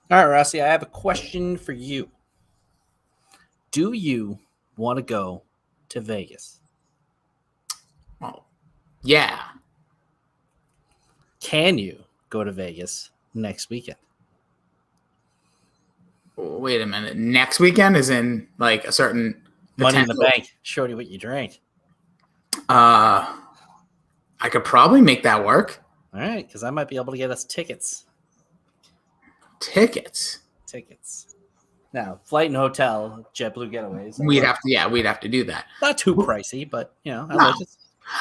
All right, Rossi, I have a question for you. Do you want to go to Vegas? Oh, yeah. Can you go to Vegas next weekend? Wait a minute. Next weekend is in like a certain Money in the potential. bank. Shorty, what you drank. I could probably make that work. All right, because I might be able to get us tickets. Tickets. Now, flight and hotel, JetBlue Getaways. We'd have to do that. Not too pricey, but I No. would. It's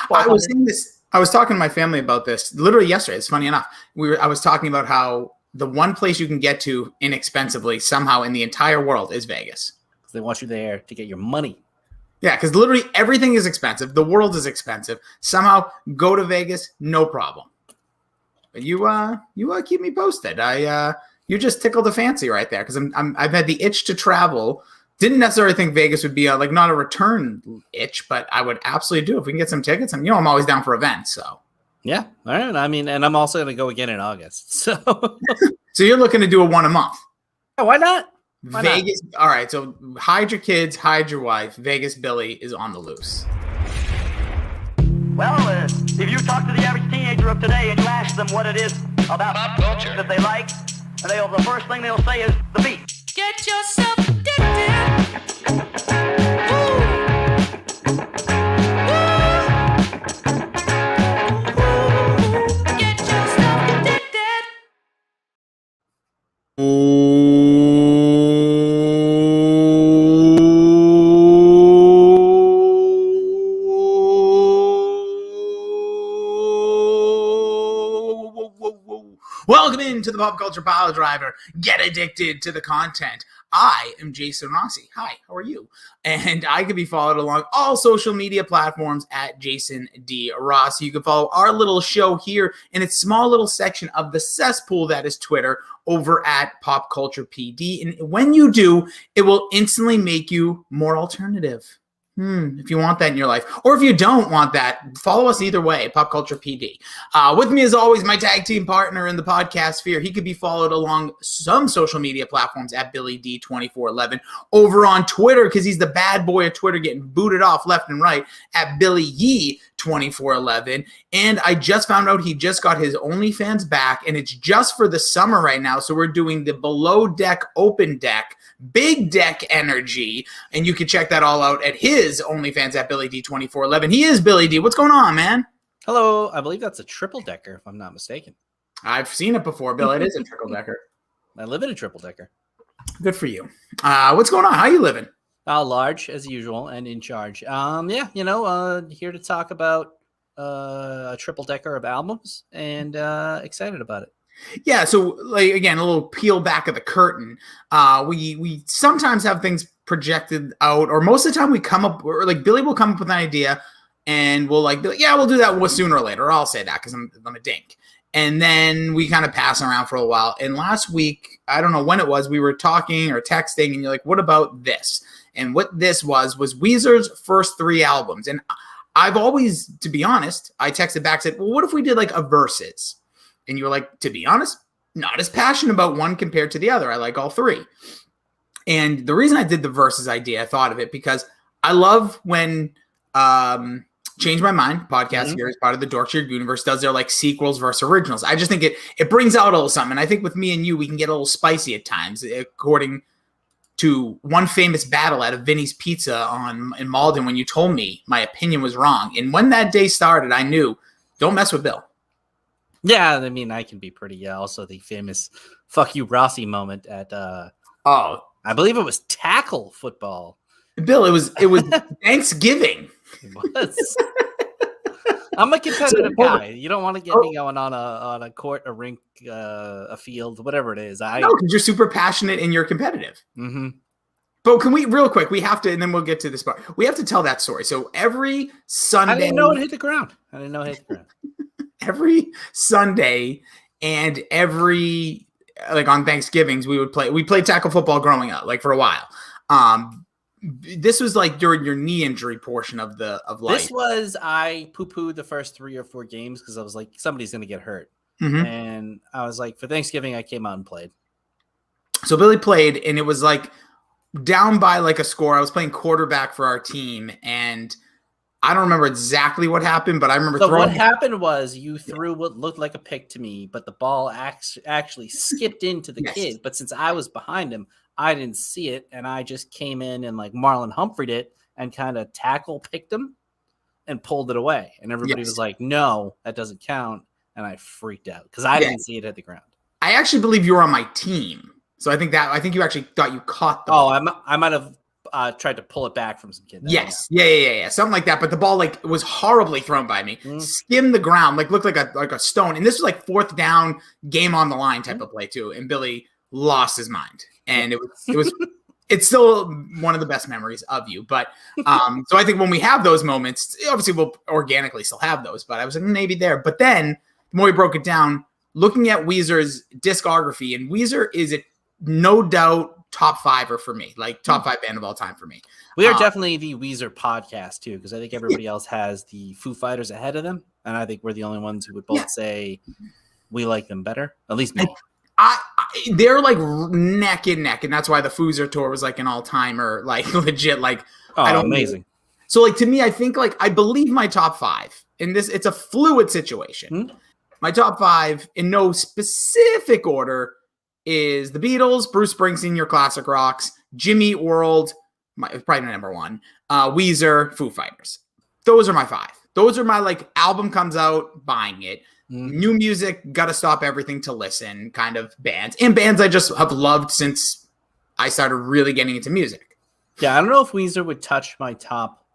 I was 1,200. saying this. I was talking to my family about this literally yesterday. It's funny enough. I was talking about how the one place you can get to inexpensively somehow in the entire world is Vegas. They want you there to get your money. Yeah, because literally everything is expensive. The world is expensive. Somehow go to Vegas, no problem. But you keep me posted. You just tickled a fancy right there because I've had the itch to travel. Didn't necessarily think Vegas would be like not a return itch, but I would absolutely do if we can get some tickets. And I'm always down for events. So yeah, all right. I mean, and I'm also going to go again in August. So, so you're looking to do a one a month? Yeah, why not? Vegas. All right. So hide your kids, hide your wife. Vegas Billy is on the loose. Well, if you talk to the average teenager of today and you ask them what it is about pop culture that they like, and the first thing they'll say is the beat. Get yourself addicted. Get yourself addicted. Welcome into the Pop Culture Piledriver. Get addicted to the content. I am Jason Rossi. Hi, how are you? And I can be followed along all social media platforms at Jason D Rossi. You can follow our little show here in its small little section of the cesspool that is Twitter over at Pop Culture PD. And when you do, it will instantly make you more alternative. If you want that in your life, or if you don't want that, follow us either way, Pop Culture PD. With me, as always, my tag team partner in the podcast sphere. He could be followed along some social media platforms at Billy D 2411, over on Twitter, because he's the bad boy of Twitter, getting booted off left and right, at Billy Yee 2411. And I just found out he just got his OnlyFans back, and it's just for the summer right now. So we're doing the below deck, open deck, big deck energy, and you can check that all out at his OnlyFans at Billy D 2411. He is Billy D. What's going on, man? Hello. I believe that's a triple decker, if I'm not mistaken. I've seen it before, Bill. It is a triple decker. I live in a triple decker. Good for you. What's going on? How you living? Large as usual and in charge. Here to talk about a triple decker of albums and excited about it. Yeah, so like again, a little peel back of the curtain. We sometimes have things projected out, or most of the time we come up, or like Billy will come up with an idea, and we'll be like, yeah, we'll do that sooner or later. Or I'll say that because I'm a dink, and then we kind of pass around for a while. And last week, I don't know when it was, we were talking or texting, and you're like, what about this? And what this was Weezer's first 3 albums, and I've always, to be honest, I texted back, said, well, what if we did like a versus? And you were like, to be honest, not as passionate about one compared to the other. I like all 3. And the reason I did the versus idea, I thought of it because I love when Change My Mind podcast here as part of the Dorkshire Universe does their like sequels versus originals. I just think it brings out a little something. And I think with me and you, we can get a little spicy at times, according to one famous battle at a Vinny's Pizza in Malden when you told me my opinion was wrong. And when that day started, I knew, don't mess with Bill. Yeah, I mean, I can be pretty. Also, the famous "fuck you, Rossi" moment at I believe it was tackle football. Bill, it was Thanksgiving. It was. I'm a competitive guy. You don't want to get me going on a court, a rink, a field, whatever it is. No, because you're super passionate and you're competitive. Mm-hmm. But can we, real quick, we have to, and then we'll get to this part. We have to tell that story. So every Sunday, I didn't know it hit the ground. Every Sunday and every like on Thanksgivings we played tackle football growing up, like for a while. This was like during your knee injury portion of life. This was, I poo-pooed the first 3 or 4 games because I was like, somebody's gonna get hurt. Mm-hmm. And I was like, for Thanksgiving I came out and played. So Billy played, and it was like down by like a score. I was playing quarterback for our team, and I don't remember exactly what happened, but I remember So throwing. what happened was you threw what looked like a pick to me, but the ball actually skipped into the Yes. kid. But since I was behind him, I didn't see it, and I just came in and like Marlon Humphrey'd it and kind of tackle picked him and pulled it away. And everybody Yes. was like, "No, that doesn't count." And I freaked out because I didn't see it hit the ground. I actually believe you were on my team, so I think you actually thought you caught the ball. I might have tried to pull it back from some kid. Yes, yeah, something like that. But the ball like was horribly thrown by me, skimmed the ground, like looked like a stone. And this was like 4th down, game on the line type of play too. And Billy lost his mind, and it was it's still one of the best memories of you. But so I think when we have those moments, obviously we'll organically still have those. But I was like maybe there. But then the more we broke it down, looking at Weezer's discography, and Weezer is no doubt top 5er for me, like top 5 band of all time for me. We are definitely the Weezer podcast too, because I think everybody else has the Foo Fighters ahead of them, and I think we're the only ones who would both say we like them better. At least me. They're like neck and neck, and that's why the Weezer tour was like an all-timer, like legit. Like, amazing. So, like to me, I think like I believe my top 5 in this. It's a fluid situation. My top 5 in no specific order is the Beatles, Bruce Springsteen, Your Classic Rocks, Jimmy World, probably number 1, Weezer, Foo Fighters. Those are my 5. Those are my like album comes out, buying it. New music, gotta stop everything to listen kind of bands. And bands I just have loved since I started really getting into music. Yeah, I don't know if Weezer would touch my top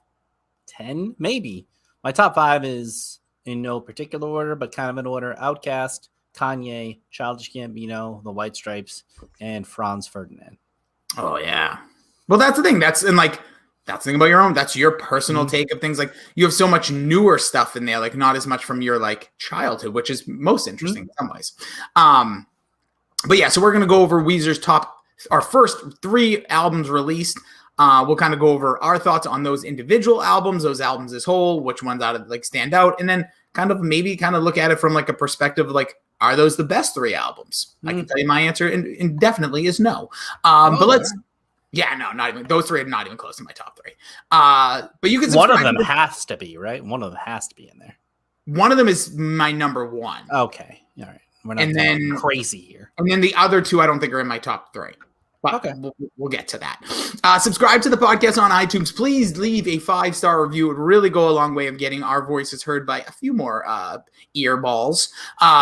10. Maybe. My top 5 is in no particular order, but kind of in order. Outkast, Kanye, Childish Gambino, The White Stripes, and Franz Ferdinand. Oh yeah. Well, that's the thing. That's the thing about your own. That's your personal take of things. Like you have so much newer stuff in there, like not as much from your like childhood, which is most interesting in some ways. But yeah, so we're gonna go over Weezer's our first 3 albums released. We'll kind of go over our thoughts on those individual albums, those albums as whole, which ones out of like stand out, and then kind of look at it from like a perspective of like, are those the best 3 albums? I can tell you my answer indefinitely is no. But let's, no, not even those 3 are not even close to my top 3. But you can one of them has to be right. One of them has to be in there. One of them is my number 1. Okay, all right. We're not going crazy here. And then the other 2 I don't think are in my top 3. But okay, we'll get to that. Subscribe to the podcast on iTunes. Please leave a 5-star review. It would really go a long way of getting our voices heard by a few more earballs.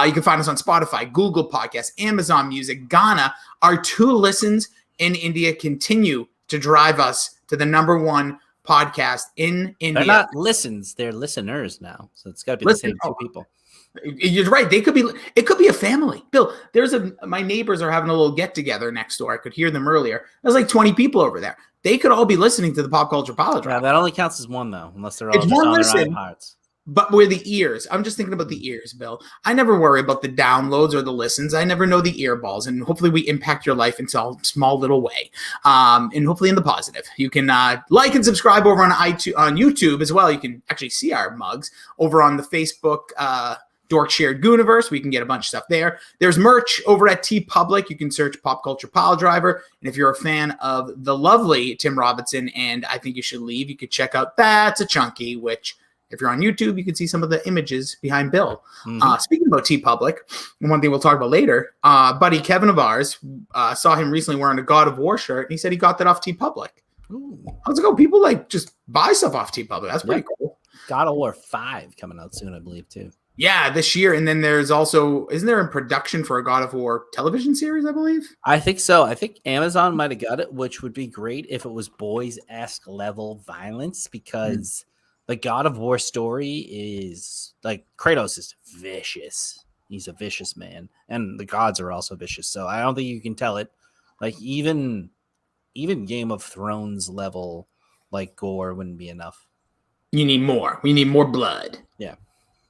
You can find us on Spotify, Google Podcasts, Amazon Music, Ghana. Our 2 listens in India continue to drive us to the number 1 podcast in India. They're not listens, they're listeners now. So it's got to be the same 2 people. You're right. It could be a family. Bill, my neighbors are having a little get together next door. I could hear them earlier. There's like 20 people over there. They could all be listening to the Pop Culture Piledriver. Yeah, that only counts as 1 though, unless they're all it's just one on listen, their iPods. But with the ears, I'm just thinking about the ears, Bill. I never worry about the downloads or the listens. I never know the earballs, and hopefully we impact your life in some small little way, and hopefully in the positive. You can like and subscribe over on YouTube as well. You can actually see our mugs over on the Facebook Dork Shared Gooniverse. We can get a bunch of stuff there. There's merch over at TeePublic. You can search Pop Culture Piledriver. And if you're a fan of the lovely Tim Robinson and I Think You Should Leave, you could check out That's a Chunky, which if you're on YouTube, you can see some of the images behind Bill. Speaking about TeePublic, one thing we'll talk about later, buddy Kevin of ours, saw him recently wearing a God of War shirt, and he said he got that off TeePublic. I was like, people like just buy stuff off TeePublic. That's pretty cool. God of War 5 coming out soon, I believe, too. Yeah, this year. And then there's also, isn't there a production for a God of War television series, I believe? I think so. I think Amazon might have got it, which would be great if it was boys-esque level violence, because the God of War story is like Kratos is vicious. He's a vicious man. And the gods are also vicious. So I don't think you can tell it. Like even Game of Thrones level like gore wouldn't be enough. You need more. We need more blood. Yeah.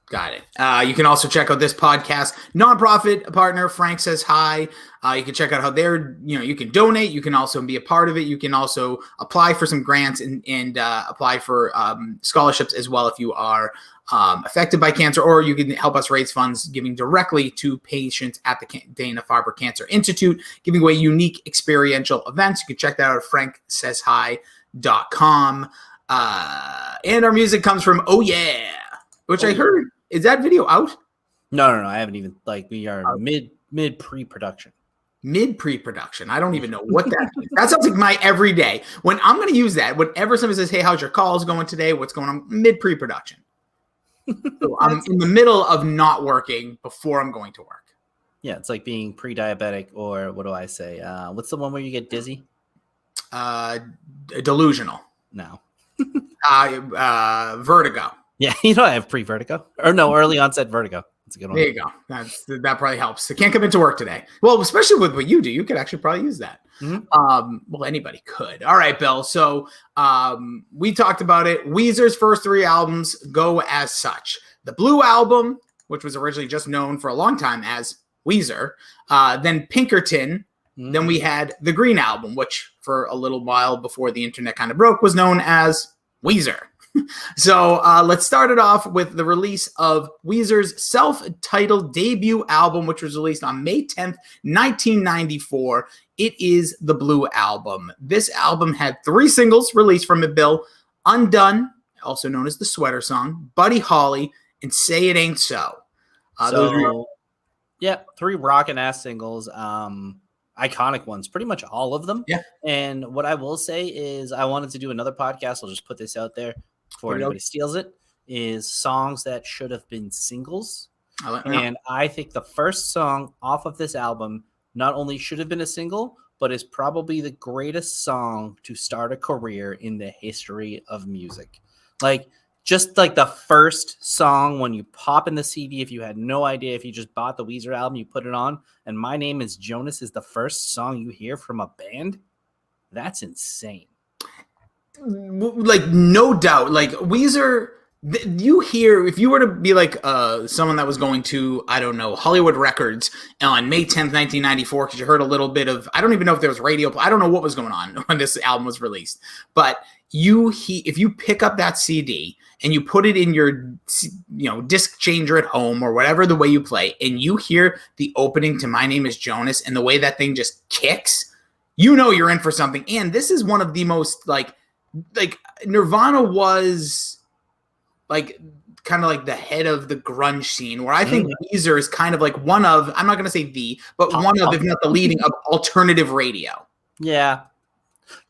Got it. You can also check out this podcast nonprofit partner, Frank Says Hi. You can check out how you can donate. You can also be a part of it. You can also apply for some grants and apply for scholarships as well if you are affected by cancer, or you can help us raise funds giving directly to patients at the Dana-Farber Cancer Institute, giving away unique experiential events. You can check that out at franksayshi.com. And our music comes from Oh Yeah, which I heard. Is that video out? No. I haven't even, we are mid pre-production. Mid pre-production. I don't even know what that means. That sounds like my everyday. When I'm going to use that, whenever somebody says, hey, how's your calls going today? What's going on? Mid pre-production. So I'm in the middle of not working before I'm going to work. Yeah, it's like being pre-diabetic, or what do I say? What's the one where you get dizzy? Delusional. No. Vertigo. Yeah, I have pre-vertigo. Or no, early onset vertigo. That's a good one. There you go. That probably helps. I can't come into work today. Well, especially with what you do, you could actually probably use that. Mm-hmm. Well, anybody could. All right, Bill. So we talked about it. Weezer's first 3 albums go as such. The Blue Album, which was originally just known for a long time as Weezer. Then Pinkerton. Mm-hmm. Then we had the Green Album, which for a little while before the internet kind of broke was known as Weezer. So let's start it off with the release of Weezer's self-titled debut album, which was released on May 10th, 1994. It is the Blue Album. This album had 3 singles released from it, Bill. Undone, also known as the Sweater Song, Buddy Holly, and Say It Ain't So. 3 rockin' ass singles. Iconic ones, pretty much all of them. Yeah. And what I will say is I wanted to do another podcast. I'll just put this out there before anybody steals it, is songs that should have been singles. I think the first song off of this album not only should have been a single, but is probably the greatest song to start a career in the history of music. Just the first song when you pop in the CD, if you had no idea, if you just bought the Weezer album, you put it on, and My Name is Jonas is the first song you hear from a band, that's insane. No doubt. Weezer, you hear, if you were to be someone that was going to, I don't know, Hollywood Records on May 10th, 1994, because you heard a little bit of, I don't even know if there was radio, I don't know what was going on when this album was released, but if you pick up that CD and you put it in your disc changer at home or whatever the way you play, and you hear the opening to My Name is Jonas and the way that thing just kicks, you're in for something. And this is one of the most Nirvana was kind of the head of the grunge scene, where I think Weezer is kind of one of, I'm not going to say but one of, if not the leading of alternative radio. Yeah.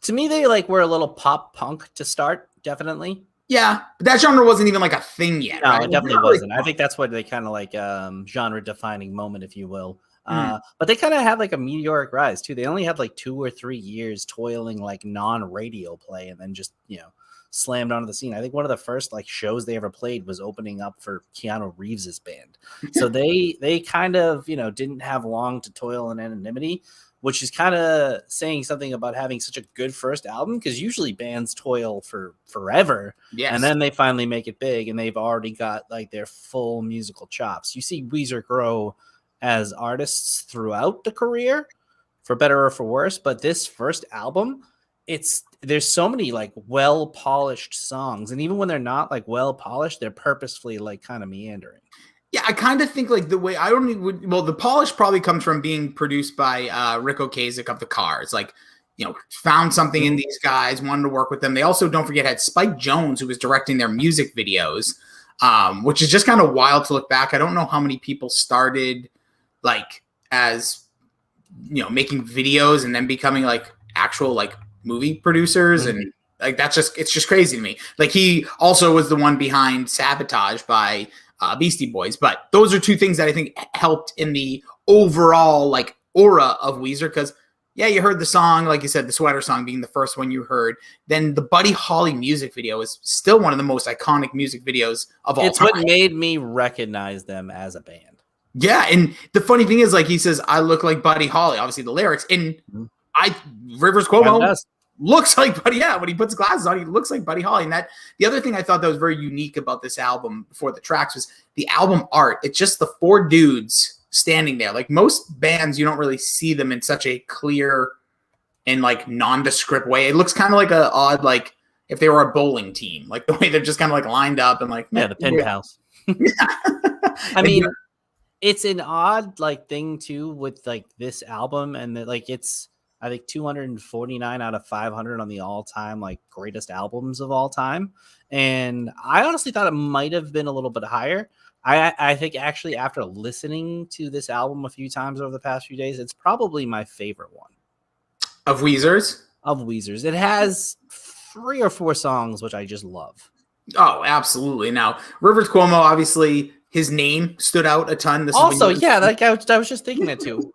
To me, they were a little pop punk to start, definitely. Yeah, but that genre wasn't even a thing yet. No, right? It definitely wasn't. I think that's what they kind of genre defining moment, if you will. But they kind of had a meteoric rise too. They only had 2 or 3 years toiling non-radio play, and then just slammed onto the scene. I think one of the first shows they ever played was opening up for Keanu Reeves's band. So they kind of didn't have long to toil in anonymity, which is kind of saying something about having such a good first album, because usually bands toil for forever. Yes. And then they finally make it big, and they've already got their full musical chops. You see Weezer grow as artists throughout the career, for better or for worse, but this first album, there's so many well-polished songs, and even when they're not well-polished, they're purposefully kind of meandering. Yeah, I kind of think the way the polish probably comes from being produced by Rick Ocasek of the Cars. Found something in these guys, wanted to work with them. They also, don't forget, had Spike Jonze, who was directing their music videos, which is just kind of wild to look back. I don't know how many people started as making videos and then becoming actual movie producers, and it's just crazy to me. He also was the one behind Sabotage by Beastie Boys, but those are 2 things that I think helped in the overall aura of Weezer, because you heard the song, like you said, the Sweater Song being the first one you heard. Then the Buddy Holly music video is still one of the most iconic music videos of all time. It's what made me recognize them as a band. Yeah, and the funny thing is, he says, I look like Buddy Holly, obviously the lyrics, and Rivers Cuomo looks like Buddy. Yeah, when he puts glasses on, he looks like Buddy Holly. And the other thing I thought that was very unique about this album before the tracks was the album art. It's just the 4 dudes standing there. Most bands, you don't really see them in such a clear and nondescript way. It looks kind of like a odd if they were a bowling team, like the way they're just kind of like lined up and like, Yeah, the pen pals. I mean, it's an odd like thing too with like this album, and that like it's I think 249 out of 500 on the all-time like greatest albums of all time. And I honestly thought it might have been a little bit higher. I think actually after listening to this album a few times over the past few days, it's probably my favorite one of Weezer's. of Weezer's. It has 3 or 4 songs which I just love. Oh, absolutely. Now, Rivers Cuomo, obviously, his name stood out a ton. This Also, yeah, like I was just thinking that too.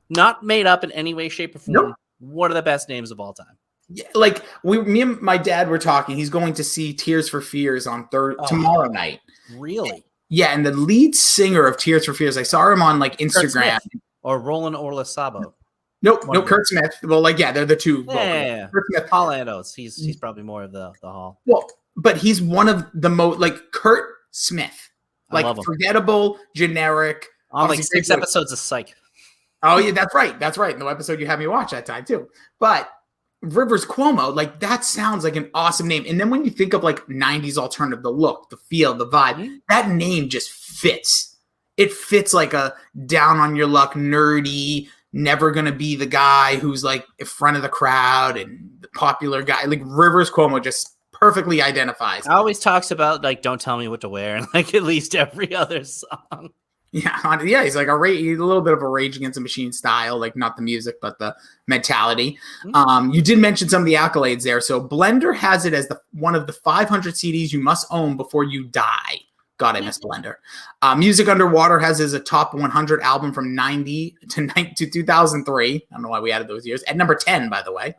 Not made up in any way, shape, or form. Nope. One of the best names of all time. Yeah, like me and my dad were talking. He's going to see Tears for Fears on tomorrow night. Really? Yeah, and the lead singer of Tears for Fears, I saw him on like Instagram. Or Roland Orlasabo. Nope, Kurt Smith. Well, like they're the two. Yeah, Kurt Smith. Paul Landos. He's probably more of the hall. Well, but he's one of the most like Kurt Smith, like forgettable, generic. On like 6 episodes of Psych. Oh yeah, that's right. That's right. In the episode you had me watch that time too. But Rivers Cuomo, like that sounds like an awesome name. And then when you think of like 90s alternative, the look, the feel, the vibe, that name just fits. It fits like a down on your luck, nerdy, never gonna be the guy who's like in front of the crowd and the popular guy. Like Rivers Cuomo just perfectly identifies. Always talks about like don't tell me what to wear in like at least every other song. Yeah, he's like a little bit of a Rage Against the Machine style, like not the music, but the mentality. You did mention some of the accolades there. So Blender has it as one of the 500 CDs you must own before you die. God, I miss Blender. Music Underwater has as a top 100 album from 90 to 2003. I don't know why we added those years. At number 10, by the way.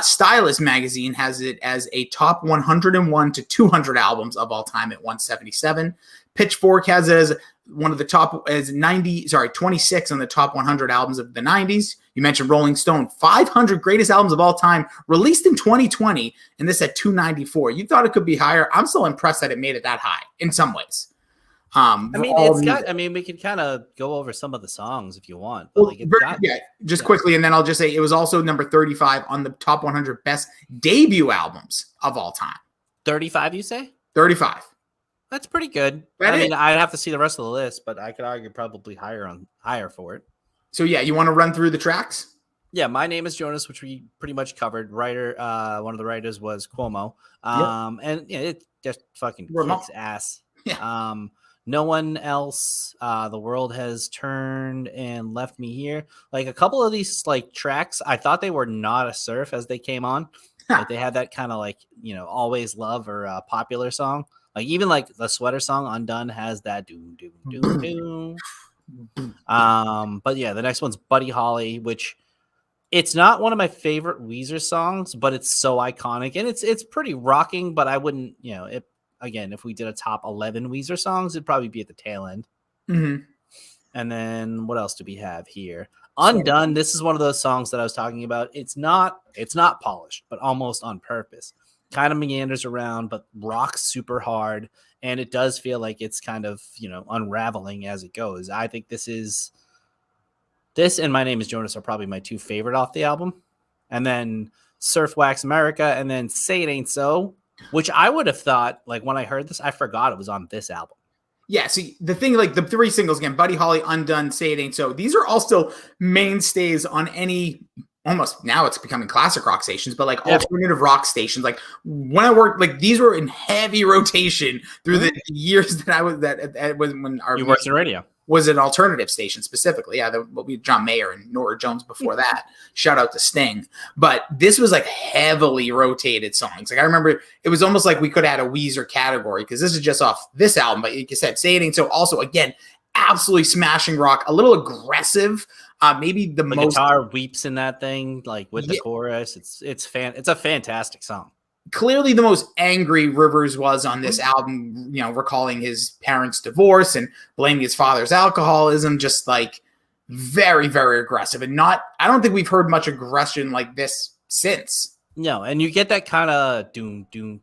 Stylist magazine has it as a top 101 to 200 albums of all time at 177. Pitchfork has it as one of the top 26 on the top 100 albums of the 90s. You mentioned Rolling Stone, 500 greatest albums of all time, released in 2020, and this at 294. You thought it could be higher. I'm still impressed that it made it that high in some ways. We could kind of go over some of the songs if you want. But quickly, and then I'll just say it was also number 35 on the top 100 best debut albums of all time. 35, you say? 35. That's pretty good. I'd have to see the rest of the list, but I could argue probably higher for it. So yeah, you want to run through the tracks? Yeah, My Name is Jonas, which we pretty much covered. Writer, one of the writers was Cuomo. And it just fucking kicks ass. Yeah. No One Else, The World Has Turned and Left Me Here. Like a couple of these like tracks, I thought they were not a surf as they came on. Like they had that kind of like, Always Love or popular song. Like even like the Sweater song Undone has that doom doom doom doom. But yeah, the next one's Buddy Holly, which it's not one of my favorite Weezer songs, but it's so iconic and it's pretty rocking. But I wouldn't, if we did a top 11 Weezer songs, it'd probably be at the tail end. Mm-hmm. And then what else do we have here? Undone. This is one of those songs that I was talking about. It's not polished, but almost on purpose. Kind of meanders around, but rocks super hard. And it does feel like it's kind of, unraveling as it goes. I think this and My Name is Jonas are probably my 2 favorite off the album. And then Surf Wax America and then Say It Ain't So, which I would have thought, like when I heard this, I forgot it was on this album. Yeah, see, the thing, like the 3 singles again, Buddy Holly, Undone, Say It Ain't So, these are all still mainstays on any, almost now it's becoming classic rock stations, but like alternative rock stations. Like when I worked, like these were in heavy rotation through the years that I was, when our you worked in radio. Was an alternative station specifically. Yeah, we had John Mayer and Nora Jones before that. Shout out to Sting. But this was like heavily rotated songs. Like I remember it was almost like we could have had a Weezer category because this is just off this album. But like you said, Say It Ain't So also, again, absolutely smashing rock, a little aggressive. Maybe the most guitar weeps in that thing, like with the chorus. It's a fantastic song. Clearly the most angry Rivers was on this album, recalling his parents' divorce and blaming his father's alcoholism, just like very, very aggressive. And I don't think we've heard much aggression like this since. No, and you get that kind of doom, doom,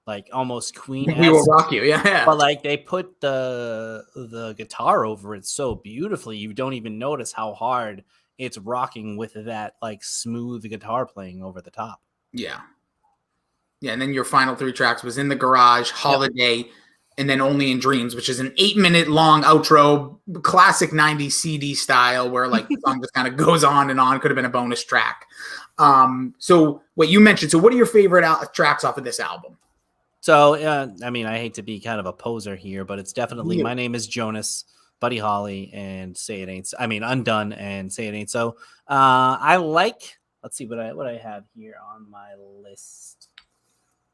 like almost Queen. We Will Rock You, yeah. But like they put the guitar over it so beautifully, you don't even notice how hard it's rocking with that like smooth guitar playing over the top. Yeah. Yeah, and then your final 3 tracks was In the Garage, Holiday, and then Only in Dreams, which is an 8-minute long outro, classic 90s CD style, where like the song just kind of goes on and on. Could have been a bonus track. So what you mentioned. So what are your favorite tracks off of this album? So, I mean, I hate to be kind of a poser here, but it's definitely My Name is Jonas, Buddy Holly, and Say It Ain't. I mean, Undone and Say It Ain't. So, I like. Let's see what I have here on my list.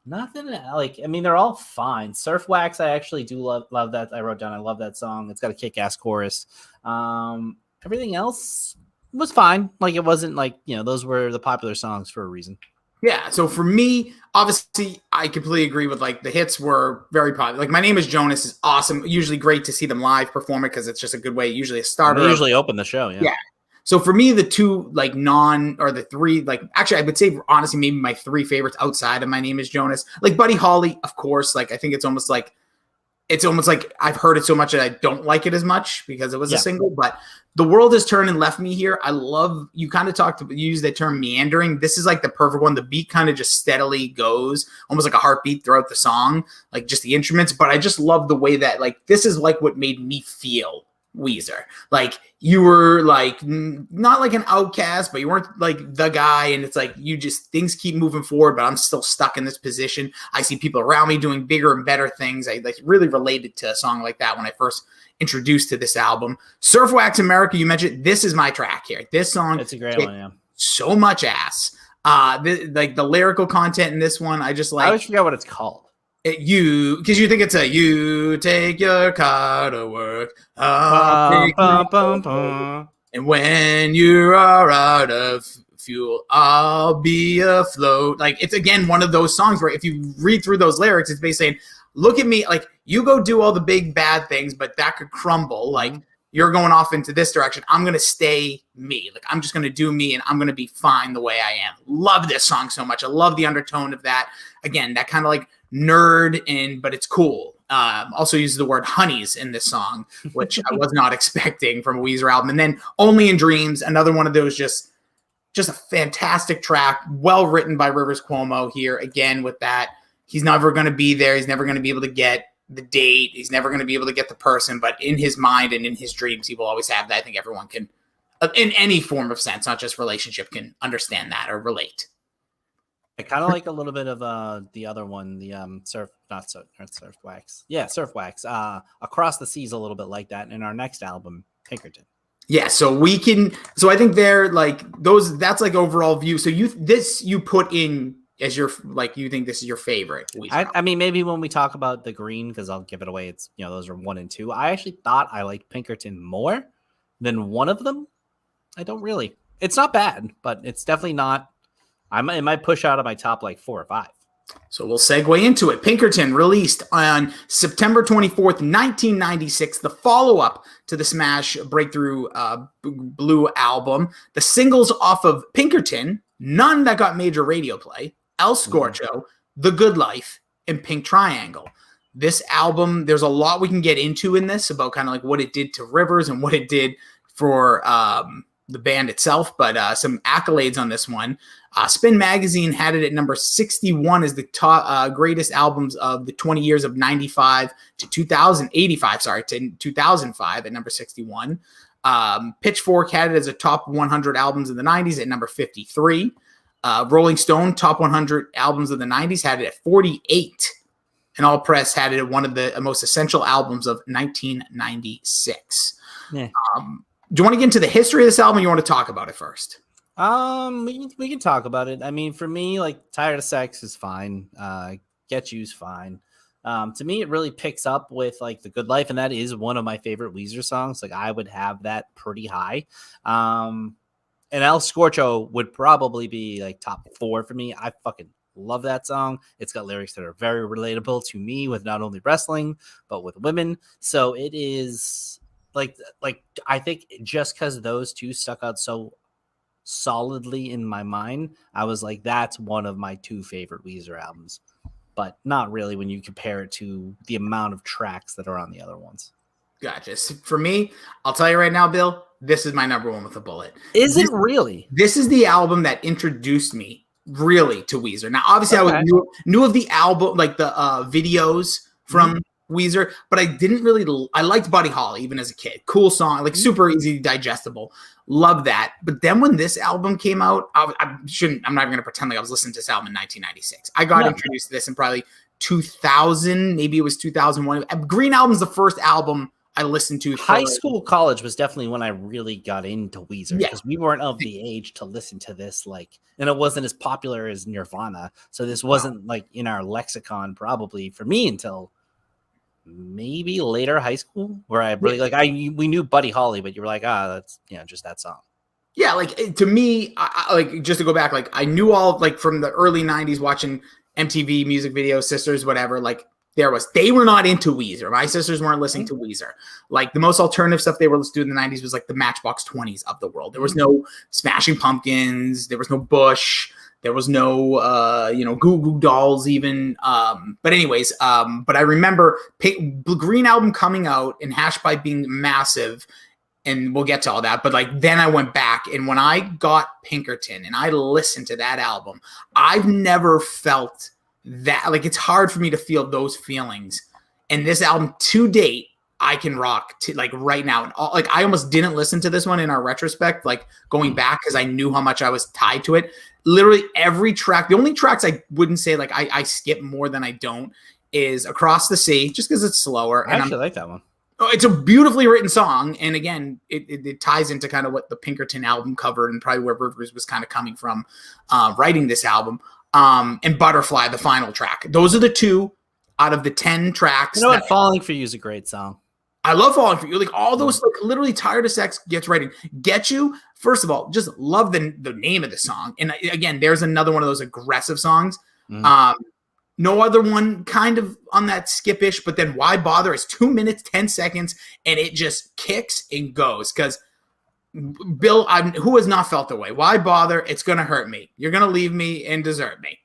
Nothing like. I mean, they're all fine. Surf Wax, I actually do love that. I wrote down. I love that song. It's got a kick-ass chorus. Everything else was fine. Like, it wasn't like, those were the popular songs for a reason. Yeah, so for me, obviously, I completely agree with like the hits were very popular. Like My Name is Jonas is awesome. Usually great to see them live perform it because it's just a good way. Usually a starter. They usually open the show. Yeah. So for me, the 2 like the 3 like actually I would say honestly maybe my 3 favorites outside of My Name is Jonas, like Buddy Holly, of course. Like I think it's almost like I've heard it so much that I don't like it as much because it was a single, but The World Has Turned and Left Me Here. I love, you kind of use the term meandering. This is like the perfect one. The beat kind of just steadily goes, almost like a heartbeat throughout the song, like just the instruments. But I just love the way that like, this is like what made me feel Weezer. Like you were like, not like an outcast, but you weren't like the guy. And it's like, things keep moving forward, but I'm still stuck in this position. I see people around me doing bigger and better things. I like really related to a song like that when I first introduced to this album. Surf Wax America, you mentioned, this is my track here. This song, it's a great one. Yeah. So much ass. Like the lyrical content in this one, I just like. I always forget what it's called. Because you think it's you take your car to work. And when you are out of fuel, I'll be afloat. Like it's again one of those songs where if you read through those lyrics, it's basically saying, look at me, like you go do all the big bad things, but that could crumble. Like you're going off into this direction. I'm going to stay me. Like I'm just going to do me and I'm going to be fine the way I am. Love this song so much. I love the undertone of that. Again, that kind of like nerd but it's cool. Also uses the word honeys in this song, which I was not expecting from a Weezer album. And then Only in Dreams, another one of those just a fantastic track, well written by Rivers Cuomo here. Again, with that, he's never going to be there. He's never going to be able to get the date. He's never going to be able to get the person, but in his mind and in his dreams, he will always have that. I think everyone can, in any form of sense, not just relationship, can understand that or relate. I kind of like a little bit of the other one, the Surf Wax. Yeah, Surf Wax. Across the Seas a little bit like that in our next album, Pinkerton. Yeah, so I think they're like those, that's like overall view. So you put in as your, like, you think this is your favorite? I mean, maybe when we talk about the green, because I'll give it away, it's, those are 1 and 2. I actually thought I liked Pinkerton more than one of them. I don't really. It's not bad, but it's definitely not. It might push out of my top like 4 or 5. So we'll segue into it. Pinkerton released on September 24th, 1996, the follow-up to the smash Breakthrough Blue album. The singles off of Pinkerton, none that got major radio play: El Scorcho, The Good Life, and Pink Triangle. This album, there's a lot we can get into in this about kind of like what it did to Rivers and what it did for the band itself, but some accolades on this one. Spin Magazine had it at number 61 as the top greatest albums of the 20 years of 95 to 2085, to 2005 at number 61. Pitchfork had it as a top 100 albums of the 90s at number 53. Rolling Stone, top 100 albums of the 90s, had it at 48. And All Press had it at one of the most essential albums of 1996. Yeah. Do you want to get into the history of this album, or you want to talk about it first? We can talk about it. I mean, for me, like, Tired of Sex is fine. Get You's fine. To me, it really picks up with like The Good Life, and that is one of my favorite Weezer songs. Like, I would have that pretty high. And El Scorcho would probably be like top 4 for me. I fucking love that song. It's got lyrics that are very relatable to me with not only wrestling, but with women. So it is like I think just because those two stuck out so solidly in my mind, I was like, that's one of my 2 favorite Weezer albums, but not really when you compare it to the amount of tracks that are on the other ones. Gotcha. For me, I'll tell you right now, Bill, this is my number 1 with a bullet. Is it really? This is the album that introduced me really to Weezer. Now, obviously, I knew of the album, like the videos from Weezer, but I didn't really. I liked Buddy Holly even as a kid. Cool song, like super easy, digestible. Love that. But then when this album came out, I'm not even going to pretend like I was listening to this album in 1996. I got introduced to this in probably 2000, maybe it was 2001. Green Album's the first album I listened to. High school, college was definitely when I really got into Weezer because we weren't of the age to listen to this, and it wasn't as popular as Nirvana. So this wasn't like in our lexicon probably for me until maybe later high school, where I really we knew Buddy Holly, but you were like, that's just that song. Yeah, like to me, I like just to go back, like I knew all like from the early 90s watching MTV music videos, sisters, whatever, like they were not into Weezer. My sisters weren't listening to Weezer. Like the most alternative stuff they were listening to in the 90s was like the Matchbox 20s of the world. There was no Smashing Pumpkins, there was no Bush, there was no Goo Goo Dolls even. But anyways, but I remember Green Album coming out and Hash Pipe being massive, and we'll get to all that. But like then I went back, and when I got Pinkerton and I listened to that album, I've never felt that, like it's hard for me to feel those feelings. And this album to date, I can rock to like right now. And like I almost didn't listen to this one in our retrospect, like going back, because I knew how much I was tied to it. Literally every track, the only tracks I wouldn't say like I skip more than I don't is Across the Sea, just because it's slower. I actually like that one. Oh, it's a beautifully written song. And again, it ties into kind of what the Pinkerton album covered and probably where Rivers was kind of coming from writing this album. And Butterfly, the final track. Those are the two out of the 10 tracks. You know what? Falling for You is a great song. I love Falling for You. Like all those, like literally Tired of Sex gets writing. Get You, first of all, just love the name of the song. And again, there's another one of those aggressive songs. No other one kind of on that skip-ish, but then Why Bother is 2 minutes, 10 seconds, and it just kicks and goes. Because Bill, who has not felt the way? Why bother? It's going to hurt me. You're going to leave me and desert me.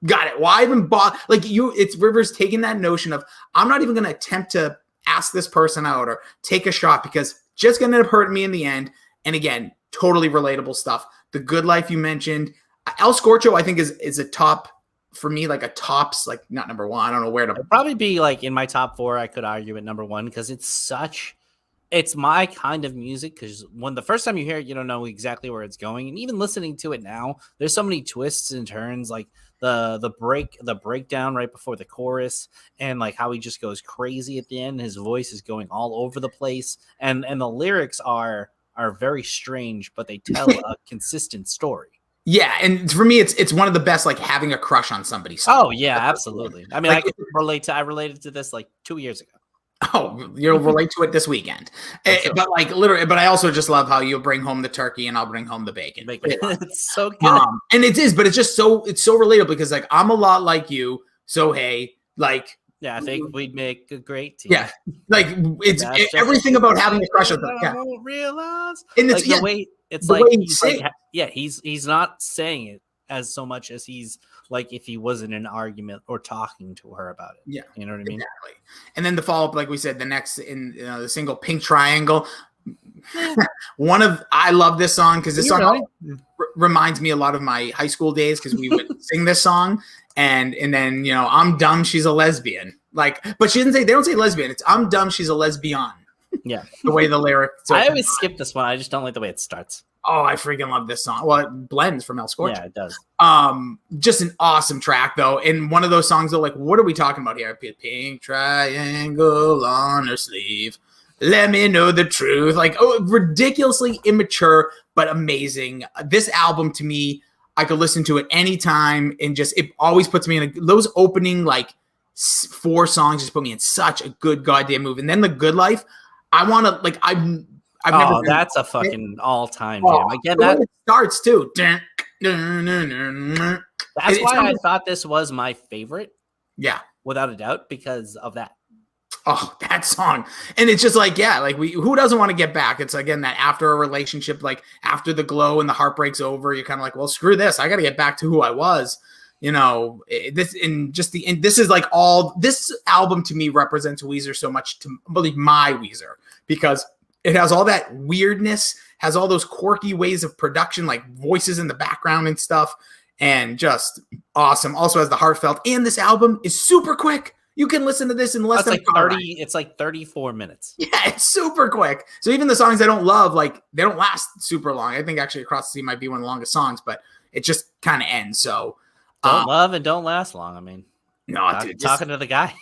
Got it. Why even bother? Like it's Rivers taking that notion of, I'm not even going to attempt to ask this person out or take a shot because just going to end up hurting me in the end. And again, totally relatable stuff. The Good Life you mentioned. El Scorcho, I think is a top for me, like a tops, like not number one. I don't know where to. It'd probably be like in my top 4. I could argue at number 1 because it's my kind of music, because when the first time you hear it, you don't know exactly where it's going. And even listening to it now, there's so many twists and turns, like the breakdown right before the chorus, and like how he just goes crazy at the end. His voice is going all over the place. And the lyrics are very strange, but they tell a consistent story. Yeah, and for me, it's one of the best, like having a crush on somebody. Oh yeah, absolutely. I mean, like, I related to this like 2 years ago. Oh, you'll relate to it this weekend. But like literally, but I also just love how you'll bring home the turkey and I'll bring home the bacon. It's so good. And it is, but it's just so relatable because like I'm a lot like you. So hey, like yeah, I think we'd make a great team. Yeah, like it's everything about having a crush on them. Yeah. I won't realize. And it's like the way it's the like, way he's like he's not saying it as so much as he's like if he was in an argument or talking to her about it. Yeah, you know what I mean. Exactly. And then the follow up, like we said, the next in the single Pink Triangle. I love this song because this song reminds me a lot of my high school days because we would sing this song and then I'm dumb, she's a lesbian. Like, but she didn't say, they don't say lesbian. It's I'm dumb, she's a lesbian. Yeah, the way the lyric. I always skip this one. I just don't like the way it starts. Oh, I freaking love this song. Well, it blends from El Scorcho. Yeah, it does. Just an awesome track though. And one of those songs though, like, what are we talking about here? Pink triangle on her sleeve. Let me know the truth. Like, ridiculously immature, but amazing. This album to me, I could listen to it anytime and just, it always puts me in those opening, like 4 songs just put me in such a good goddamn move. And then The Good Life, I want to, like, I've never. Oh, that's a fucking all-time jam. Again, that it starts too. That's why I thought this was my favorite. Yeah. Without a doubt, because of that. Oh, that song. And it's just like, yeah, like who doesn't want to get back? It's again that after a relationship, like after the glow and the heartbreak's over, you're kind of like, well, screw this. I got to get back to who I was. This is like this album to me represents Weezer so much, to believe my Weezer, because it has all that weirdness, has all those quirky ways of production, like voices in the background and stuff. and just awesome. Also has the heartfelt, and this album is super quick. You can listen to this in less than like 30. It's like 34 minutes. Yeah, it's super quick. So even the songs I don't love, like they don't last super long. I think actually Across the Sea might be one of the longest songs, but it just kind of ends. So don't love and don't last long. I mean, dude, talking to the guy.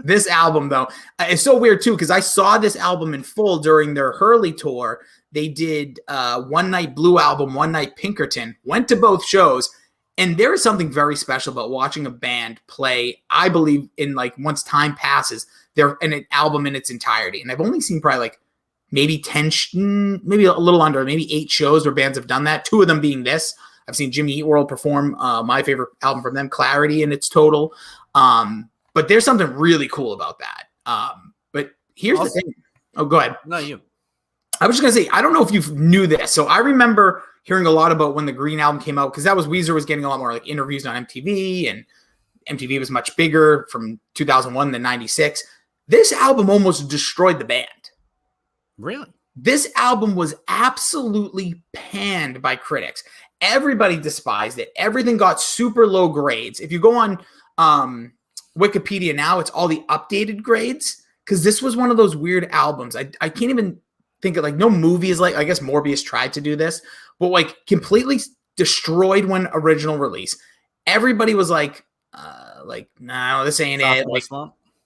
This album though, it's so weird too because I saw this album in full during their Hurley tour. They did One Night Blue album, One Night Pinkerton. Went to both shows. And there is something very special about watching a band play, I believe, in like once time passes, they're in an album in its entirety. And I've only seen probably like maybe 10, maybe a little under, maybe 8 shows where bands have done that. 2 of them being this. I've seen Jimmy Eat World perform my favorite album from them, Clarity, in its total. But there's something really cool about that. But here's the thing. Oh, go ahead. No, you. I was just going to say, I don't know if you knew this. So I remember hearing a lot about when the Green Album came out, because that was Weezer was getting a lot more like interviews on MTV, and MTV was much bigger from 2001 to 96. This album almost destroyed the band. Really? This album was absolutely panned by critics. Everybody despised it. Everything got super low grades. If you go on Wikipedia now, it's all the updated grades, because this was one of those weird albums. I can't even think of, like, no movie is like, I guess Morbius tried to do this, but like completely destroyed when original release. Everybody was like, no, this ain't it. Like,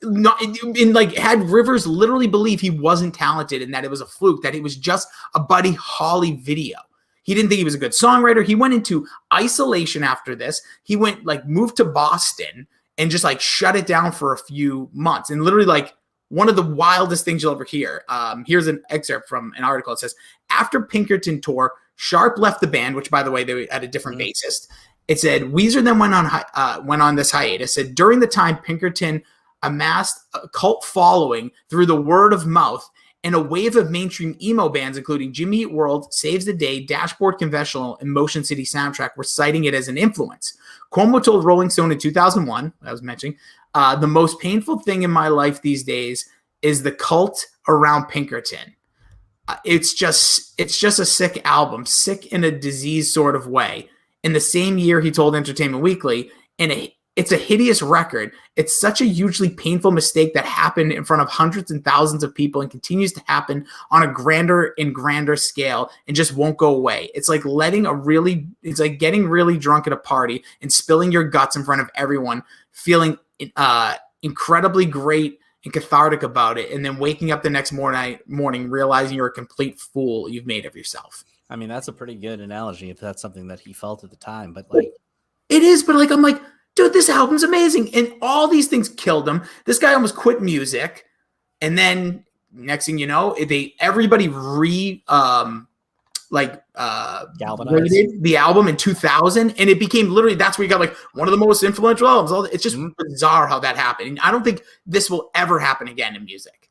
not in like had Rivers literally believe he wasn't talented and that it was a fluke, that it was just a Buddy Holly video. He didn't think he was a good songwriter. He went into isolation after this. He went like moved to Boston and just like shut it down for a few months. And literally like one of the wildest things you'll ever hear. Here's an excerpt from an article. It says, after Pinkerton tour, Sharp left the band, which by the way, they had a different bassist. It said Weezer then went on this hiatus. It said during the time Pinkerton amassed a cult following through the word of mouth and a wave of mainstream emo bands, including Jimmy Eat World, Saves the Day, Dashboard Confessional, and Motion City Soundtrack, were citing it as an influence. Cuomo told Rolling Stone in 2001, I was mentioning, the most painful thing in my life these days is the cult around Pinkerton. It's just a sick album, sick in a disease sort of way. In the same year, he told Entertainment Weekly, it's a hideous record. It's such a hugely painful mistake that happened in front of hundreds and thousands of people and continues to happen on a grander and grander scale and just won't go away. It's like it's like getting really drunk at a party and spilling your guts in front of everyone, feeling incredibly great and cathartic about it, and then waking up the next morning realizing you're a complete fool you've made of yourself. I mean, that's a pretty good analogy if that's something that he felt at the time. But like, it is. But like, I'm like, dude, this album's amazing, and all these things killed him. This guy almost quit music, and then next thing you know, everybody galvanized the album in 2000, and it became literally, that's where you got like one of the most influential albums. It's just bizarre how that happened. And I don't think this will ever happen again in music.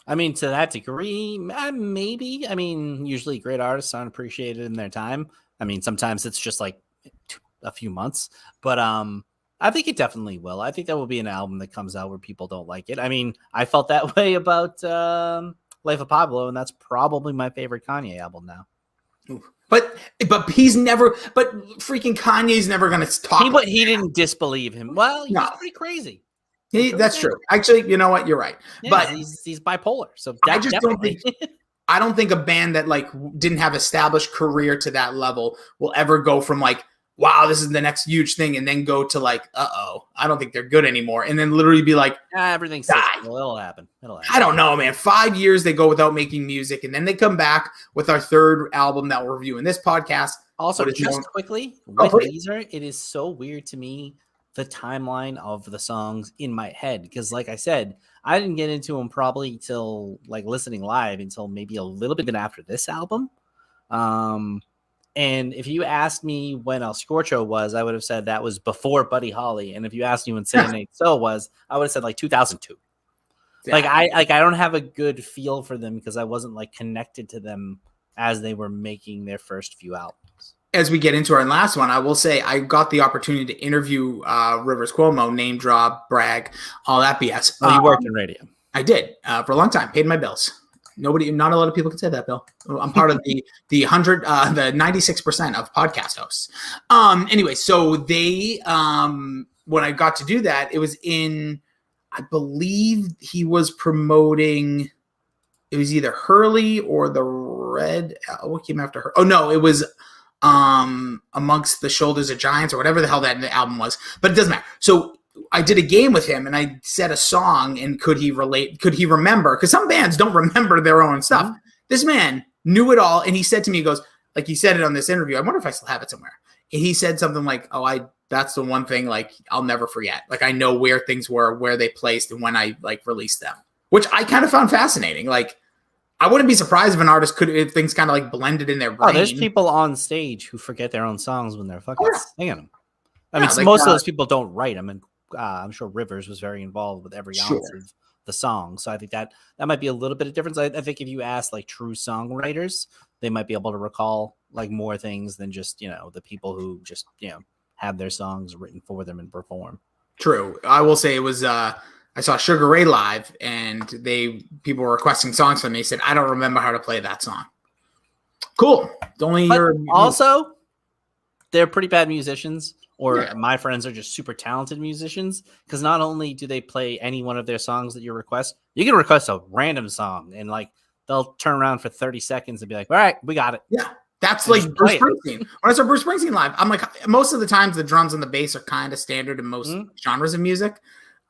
I mean, to that degree, maybe. I mean, usually great artists aren't appreciated in their time. I mean, sometimes it's just like a few months, but I think it definitely will. I think there will be an album that comes out where people don't like it. I mean, I felt that way about Life of Pablo, and that's probably my favorite Kanye album now. But freaking Kanye's never going to talk. He didn't disbelieve him. Well, he's pretty crazy. That's true. Actually, you know what? You're right. Yeah, but he's bipolar. So I just I don't think a band that like didn't have established career to that level will ever go from like, wow, this is the next huge thing, and then go to like, I don't think they're good anymore, and then literally be like, everything's it'll happen. I don't know, man. 5 years they go without making music, and then they come back with our third album that we're reviewing this podcast. Also, just quickly, with Weezer, it is so weird to me, the timeline of the songs in my head, because like I said, I didn't get into them probably till like listening live until maybe a little bit after this album. And if you asked me when El Scorcho was, I would have said that was before Buddy Holly. And if you asked me when Say Nate So was, I would have said like 2002. Yeah. I don't have a good feel for them because I wasn't like connected to them as they were making their first few albums. As we get into our last one, I will say I got the opportunity to interview Rivers Cuomo, name drop, brag, all that BS. Oh, you worked in radio. I did for a long time, paid my bills. Not a lot of people can say that, Bill. I'm part of the 96% of podcast hosts. Anyway, so they when I got to do that, it was in, I believe he was promoting. It was either Hurley or the Red. What came after her? Oh no, it was Amongst the Shoulders of Giants or whatever the hell that album was. But it doesn't matter. So I did a game with him and I said a song and could he relate? Could he remember? Because some bands don't remember their own stuff. Mm-hmm. This man knew it all, and he said to me, he goes, like he said it on this interview. I wonder if I still have it somewhere. And he said something like, that's the one thing like I'll never forget. Like I know where things were, where they placed, and when I like released them, which I kind of found fascinating. Like I wouldn't be surprised if an artist if things kind of like blended in their brain. Oh, there's people on stage who forget their own songs when they're fucking singing them. I mean, like, most of those people don't write them, and I'm sure Rivers was very involved with every ounce of the song. So I think that might be a little bit of difference. I think if you ask like true songwriters, they might be able to recall like more things than just, the people who just, have their songs written for them and perform. True. I will say it was, I saw Sugar Ray live and people were requesting songs from me. They said, I don't remember how to play that song. Cool. Also, they're pretty bad musicians. Or my friends are just super talented musicians, because not only do they play any one of their songs that you request, you can request a random song and like they'll turn around for 30 seconds and be like, all right, we got it. Yeah. That's like Bruce Springsteen. When I saw Bruce Springsteen live, I'm like, most of the times the drums and the bass are kind of standard in most genres of music.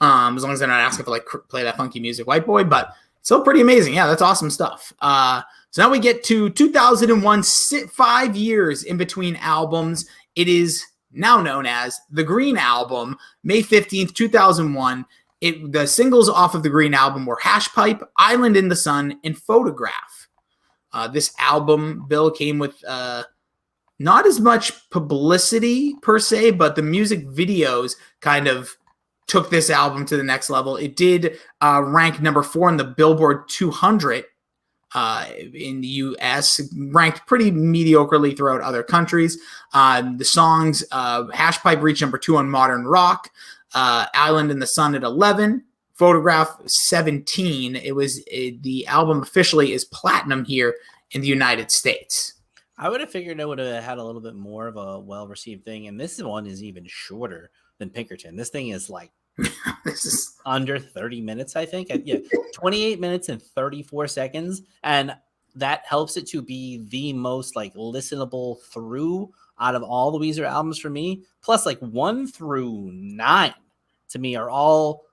As long as they're not asking for like play that funky music, white boy, but still pretty amazing. Yeah, that's awesome stuff. So now we get to 2001, 5 years in between albums. It is now known as the Green Album, May 15th, 2001. The singles off of the Green Album were Hash Pipe, Island in the Sun, and Photograph. This album, Bill, came with not as much publicity per se, but the music videos kind of took this album to the next level. It did rank number 4 in the Billboard 200 in the U.S., ranked pretty mediocrely throughout other countries. The songs, Hash Pipe reached number 2 on Modern Rock, Island in the Sun at 11, Photograph 17. The album officially is platinum here in the United States. I would have figured it would have had a little bit more of a well-received thing, and this one is even shorter than Pinkerton. This thing is like this is under 30 minutes, I think. 28 minutes and 34 seconds, and that helps it to be the most like listenable through out of all the Weezer albums for me. Plus, like 1 through 9 to me are all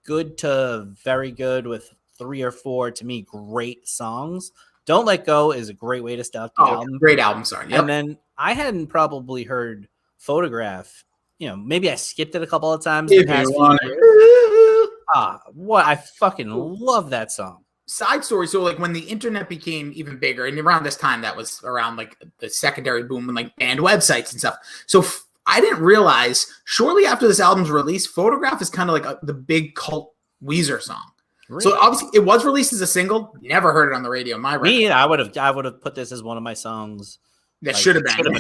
good to very good, with 3 or 4 to me great songs. Don't Let Go is a great way to start the album. Great album, sorry. Yep. And then I hadn't probably heard Photograph. Maybe I skipped it a couple of times in the past few years. I fucking love that song. Side story. So like when the internet became even bigger, and around this time, that was around like the secondary boom and like band websites and stuff. So I didn't realize shortly after this album's release, Photograph is kind of like the big cult Weezer song. Really? So obviously it was released as a single. Never heard it on the radio. I would have put this as one of my songs. That like, should have been.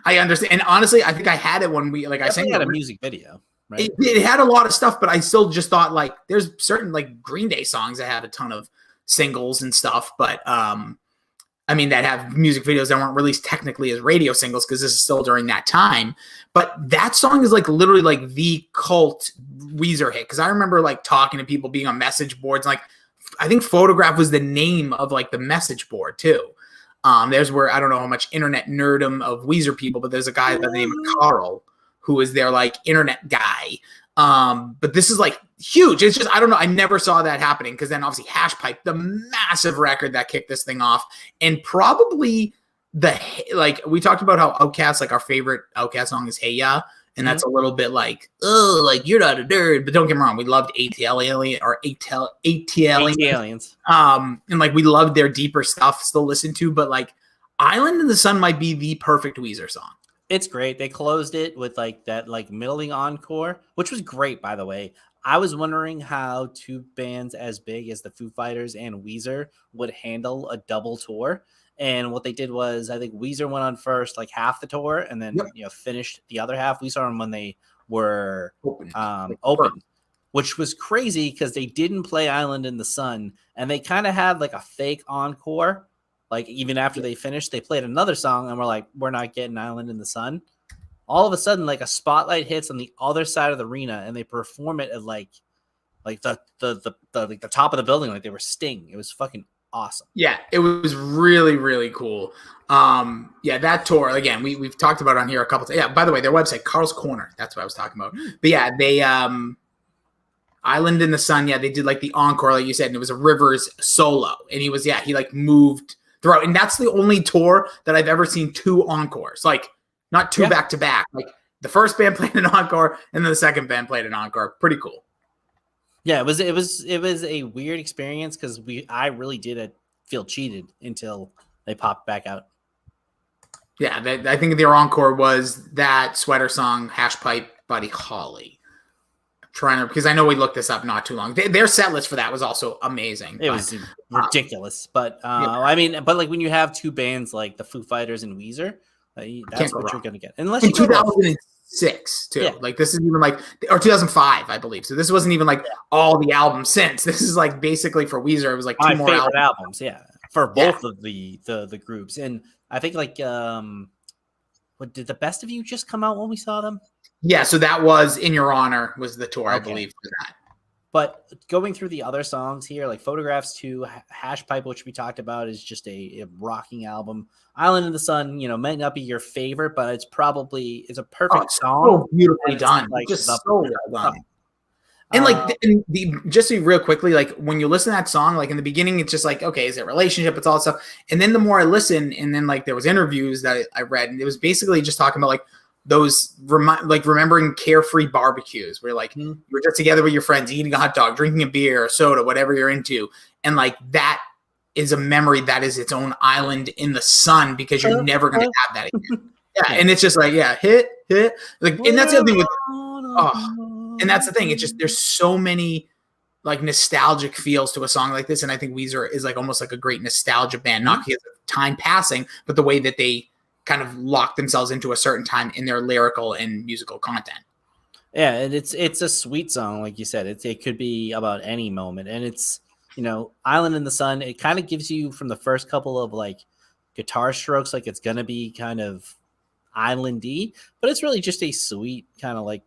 I understand. And honestly, I think I had it when I sang had a music video. Right? It had a lot of stuff, but I still just thought like there's certain like Green Day songs that had a ton of singles and stuff, but that have music videos that weren't released technically as radio singles because this is still during that time. But that song is like literally like the cult Weezer hit, because I remember like talking to people being on message boards. Like I think Photograph was the name of like the message board too. There's where I don't know how much internet nerdum of Weezer people, but there's a guy by the name of Carl who is their like internet guy. But this is like huge. It's just, I don't know. I never saw that happening, because then obviously Hash Pipe, the massive record that kicked this thing off, and probably we talked about how Outkast, like our favorite Outkast song is Hey Ya. And that's a little bit like, oh, like you're not a nerd, but don't get me wrong. We loved ATL Aliens. And like we loved their deeper stuff, still listen to, but like Island in the Sun might be the perfect Weezer song. It's great. They closed it with like that like middling encore, which was great, by the way. I was wondering how two bands as big as the Foo Fighters and Weezer would handle a double tour. And what they did was, I think Weezer went on first, like half the tour, and then finished the other half. We saw them when they were open. which was crazy because they didn't play Island in the Sun, and they kind of had like a fake encore. Like even after they finished, they played another song, and we're like, we're not getting Island in the Sun. All of a sudden, like a spotlight hits on the other side of the arena, and they perform it at like the top of the building, like they were Sting. It was fucking awesome. Yeah, it was really, really cool. Yeah, that tour, again, we've talked about it on here a couple times. Yeah, by the way, their website, Carl's Corner, that's what I was talking about. But yeah, they Island in the Sun, yeah, they did like the encore, like you said, and it was a Rivers solo. And he like moved throughout. And that's the only tour that I've ever seen 2 encores. Like not 2 back to back. Like the first band played an encore and then the second band played an encore. Pretty cool. Yeah, it was a weird experience because I really did feel cheated until they popped back out. Yeah, I think their encore was that Sweater Song, Hash Pipe, Buddy Holly. Because I know we looked this up not too long. Their set list for that was also amazing. It was ridiculous, but I mean, but like when you have 2 bands like the Foo Fighters and Weezer, that's what you're gonna get. Unless in you 2006 too. Yeah. Like this is even like, or 2005, I believe. So this wasn't even like all the albums since. This is like basically for Weezer. It was like 2 more albums. Yeah, for both of the groups. And I think like what did the Best of You just come out when we saw them? Yeah, so that was In Your Honor was the tour, I believe, for that. But going through the other songs here, like Photographs 2, Hash Pipe, which we talked about, is just a rocking album. Island in the Sun, might not be your favorite, but it's a perfect song. So beautifully done. Like just so well done. And just so real quickly, like when you listen to that song, like in the beginning, it's just like, okay, is it relationship? It's all that stuff. And then the more I listen, and then like there was interviews that I read, and it was basically just talking about like those remembering carefree barbecues where like you're just together with your friends, eating a hot dog, drinking a beer, or soda, whatever you're into. And like that is a memory that is its own island in the sun because you're never going to have that again. Yeah. And it's just like, hit. Like, and that's the other thing with, and that's the thing. It's just, there's so many like nostalgic feels to a song like this. And I think Weezer is like almost like a great nostalgia band, not because of time passing, but the way that they kind of lock themselves into a certain time in their lyrical and musical content. Yeah, and it's a sweet song, like you said. It could be about any moment, and it's Island in the Sun. It kind of gives you from the first couple of like guitar strokes, like it's gonna be kind of islandy, but it's really just a sweet kind of like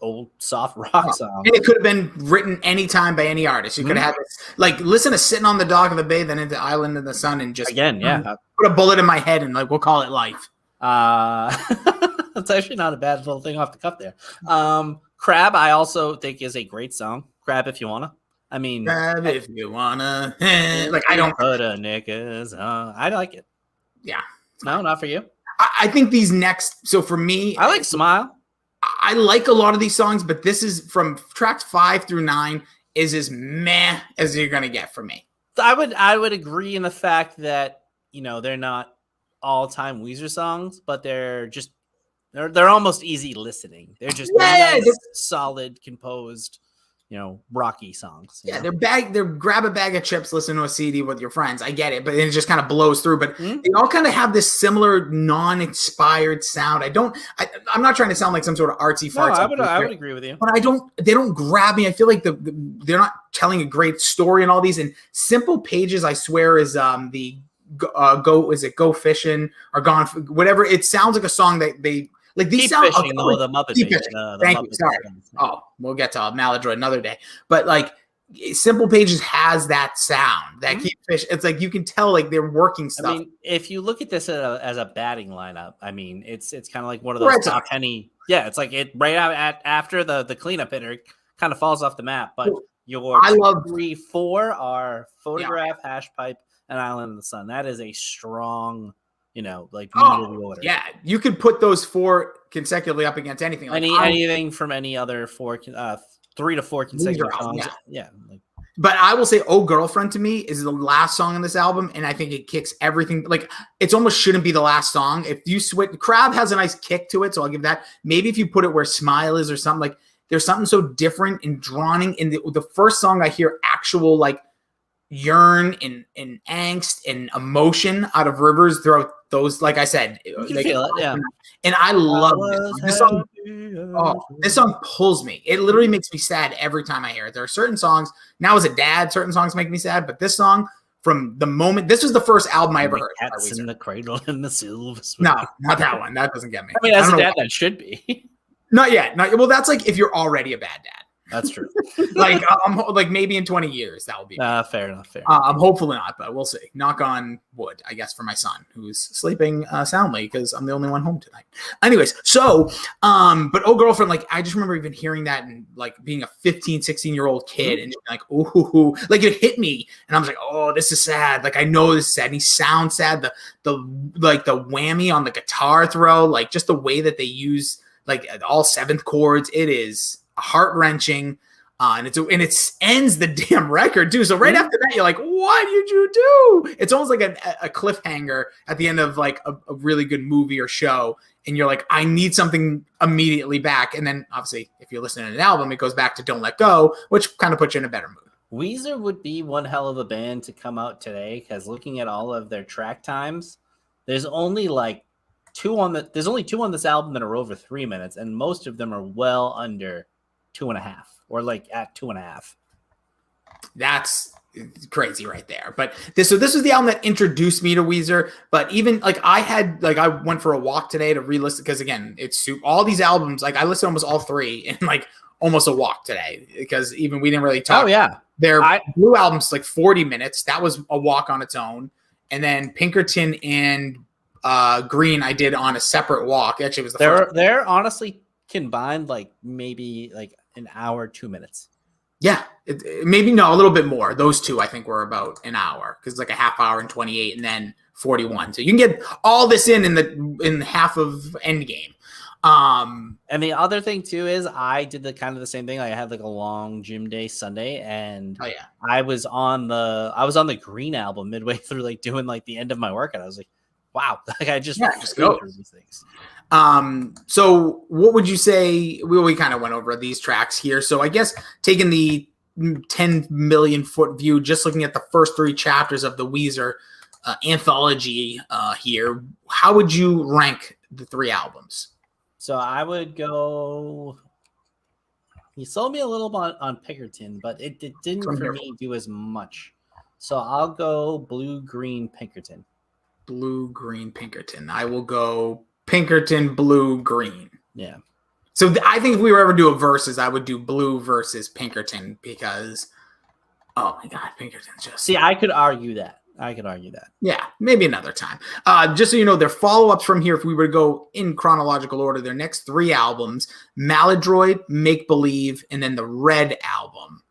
old soft rock song. And it could have been written anytime by any artist. You could have had this, like listen to Sitting on the Dock of the Bay, then into Island in the Sun, and just put a bullet in my head and like we'll call it life. That's actually not a bad little thing off the cuff there. Crab, I also think is a great song. Crab if you wanna. I mean, Crab if you wanna. Like I don't put a knickers. I like it. Yeah. No, not for you. I think these next. So for me, I like Smile. I like a lot of these songs, but this is from tracks 5 through 9 is as meh as you're gonna get from me. I would agree in the fact that they're not all-time Weezer songs, but they're almost easy listening. They're just nice, solid, composed, rocky songs. They're grab a bag of chips, listen to a CD with your friends. I get it, but it just kind of blows through. But they all kind of have this similar non-inspired sound. I'm not trying to sound like some sort of artsy farts. I would agree with you. But they don't grab me. I feel like they're not telling a great story in all these. And Simple Pages, I swear, is Go Fishing or Gone, whatever. It sounds like a song that they like. These sound fishing, the Muppet. Thank you. Sorry. Oh, we'll get to Maladroit another day. But like Simple Pages has that sound that Keep Fish. It's like you can tell like they're working stuff. I mean, if you look at this as a batting lineup, I mean, it's kind of like one of those top penny. Yeah, it's like it right after the cleanup hitter kind of falls off the map. But your 3, 4 are Photograph, Hash Pipe, and Island in the Sun. That is a strong, like order. Yeah, you could put those 4 consecutively up against anything. Like anything from any other 3 to 4 consecutive songs. Yeah. But I will say, "Oh Girlfriend" to me is the last song on this album, and I think it kicks everything. Like it's almost shouldn't be the last song. If you switch, Crab has a nice kick to it, so I'll give that. Maybe if you put it where Smile is or something, like there's something so different and drawing in the first song. I hear actual like yearn and angst and emotion out of Rivers throughout those, like I said, You can feel it, yeah. And I love this song. This song pulls me. It literally makes me sad every time I hear it. There are certain songs, now as a dad, certain songs make me sad, but this song, from the moment, this was the first album I ever heard. Cats in the Cradle and the Silver Spoon. No, not that one. That doesn't get me. I mean, as a dad, that should be. Not yet. Well, that's like if you're already a bad dad. That's true. like maybe in 20 years that will be fair enough. I'm hopefully not, but we'll see. Knock on wood, I guess, for my son who's sleeping soundly because I'm the only one home tonight. Anyways, so but Oh Girlfriend, like I just remember even hearing that and like being a 15, 16-year-old kid and just like ooh, like it hit me and I was like, oh, this is sad. Like I know this is sad. And he sounds sad. The whammy on the guitar throw, like just the way that they use like all seventh chords, it is heart-wrenching, and it ends the damn record too. So right after that, you're like, "What did you do?" It's almost like a cliffhanger at the end of like a really good movie or show, and you're like, "I need something immediately back." And then obviously, if you're listening to an album, it goes back to "Don't Let Go," which kind of puts you in a better mood. Weezer would be one hell of a band to come out today because looking at all of their track times, there's only two on this album that are over 3 minutes, and most of them are well under 2.5 or like at 2.5. That's crazy right there. But this was the album that introduced me to Weezer. But even like I went for a walk today to re-listen because again, it's all these albums. Like I listened to almost all three in like almost a walk today because even we didn't really talk. Oh yeah, their Blue album's like 40 minutes. That was a walk on its own. And then Pinkerton and Green I did on a separate walk. Actually, it was the first. They're honestly combined like maybe like an hour, 2 minutes. Yeah, maybe a little bit more. Those two I think were about an hour because like a half hour and 28 and then 41. So you can get all this in half of Endgame. And the other thing too is I did the same thing. I had like a long gym day Sunday, and I was on the Green album midway through, like doing like the end of my workout. I was like, wow, like I just go through these things. So what would you say? We kind of went over these tracks here. So I guess taking the 10 million foot view, just looking at the first 3 chapters of the Weezer anthology here, how would you rank the 3 albums? So I would go. You sold me a little bit on Pinkerton, but it didn't for me do as much. So I'll go Blue, Green, Pinkerton. Blue, Green, Pinkerton. I will go Pinkerton, Blue, Green. Yeah. So I think if we were ever do a versus, I would do Blue versus Pinkerton because, oh my God, Pinkerton's just. See, I could argue that. Yeah, maybe another time. Just so you know, their follow-ups from here, if we were to go in chronological order, their next 3 albums, Maladroit, Make Believe, and then the Red album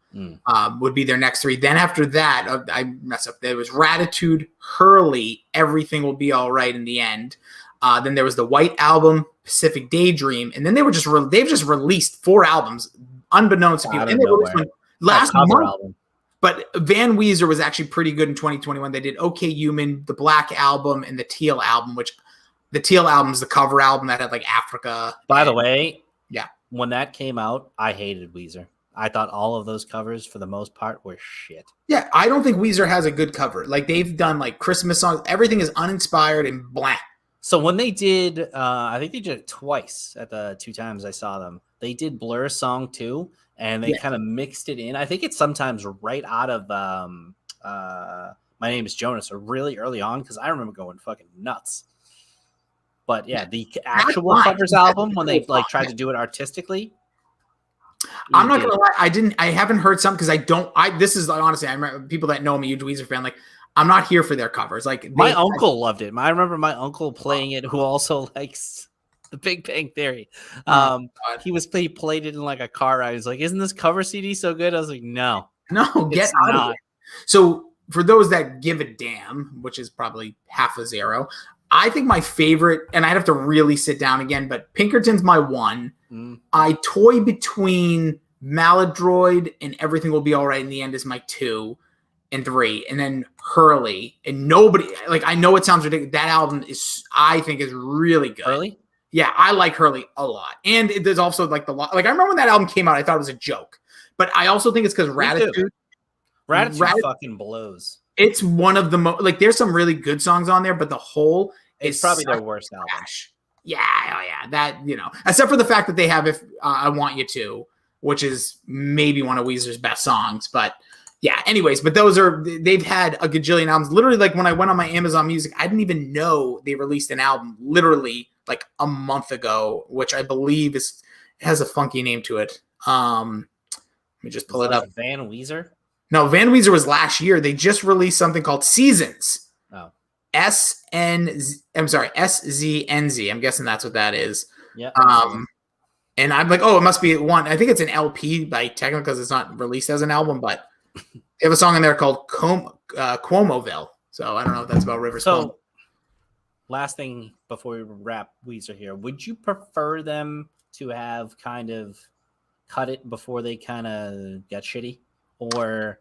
would be their next 3. Then after that, I messed up. There was Ratitude, Hurley, Everything Will Be All Right in the End. Then there was the White Album, Pacific Daydream, and then they've just released 4 albums, unbeknownst to people. And they released one last month. Album. But Van Weezer was actually pretty good in 2021. They did OK Human, the Black Album, and the Teal Album, which the Teal Album is the cover album that had like Africa. By the way, yeah, when that came out, I hated Weezer. I thought all of those covers, for the most part, were shit. Yeah, I don't think Weezer has a good cover. Like they've done like Christmas songs. Everything is uninspired and blank. So when they did, I think they did it twice at the 2 times I saw them. They did Blur Song 2. And they kind of mixed it in. I think it's sometimes right out of My Name is Jonas or really early on because I remember going fucking nuts. But yeah, the actual covers album when they like tried to do it artistically. I'm not gonna lie, I haven't heard some because this is honestly, I remember people that know me, huge Weezer fan, like I'm not here for their covers. Like my uncle loved it. I remember my uncle playing it who also likes The Big Bang Theory. He played it in like a car ride. He's like, "Isn't this cover CD so good?" I was like, "No, get out of it." So for those that give a damn, which is probably half a zero, I think my favorite, and I'd have to really sit down again, but Pinkerton's my 1. I toy between Maladroit and Everything Will Be All Right in the End is my 2 and 3, and then Hurley. And nobody, like, I know it sounds ridiculous. That album I think is really good. Hurley? Yeah, I like Hurley a lot. And there's also like I remember when that album came out, I thought it was a joke. But I also think it's because Ratitude fucking blows. It's one of the most, like there's some really good songs on there, but the whole It's probably their worst album. trash. Yeah, oh yeah, that except for the fact that they have "If I Want You To," which is maybe one of Weezer's best songs. But yeah, anyways, but they've had a gajillion albums. Literally, like when I went on my Amazon Music, I didn't even know they released an album literally like a month ago, which I believe has a funky name to it. Let me just pull it up. Van Weezer? No, Van Weezer was last year. They just released something called Seasons. Oh. SZNZ. I'm guessing that's what that is. Yeah. And I'm like, oh, it must be one. I think it's an LP by technically because it's not released as an album, but they have a song in there called Cuomoville. So I don't know if that's about Rivers. So, last thing before we wrap Weezer here, would you prefer them to have kind of cut it before they kind of got shitty? Or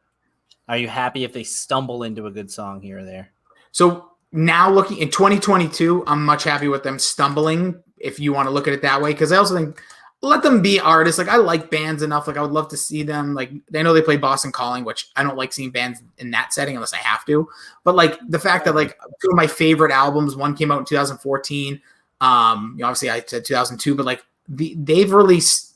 are you happy if they stumble into a good song here or there? So now looking in 2022, I'm much happy with them stumbling, if you want to look at it that way. Because I also think let them be artists. Like I like bands enough. Like I would love to see them. Like I know they play Boston Calling, which I don't like seeing bands in that setting unless I have to. But like the fact that like two of my favorite albums, one came out in 2014. Obviously I said 2002, but like they've released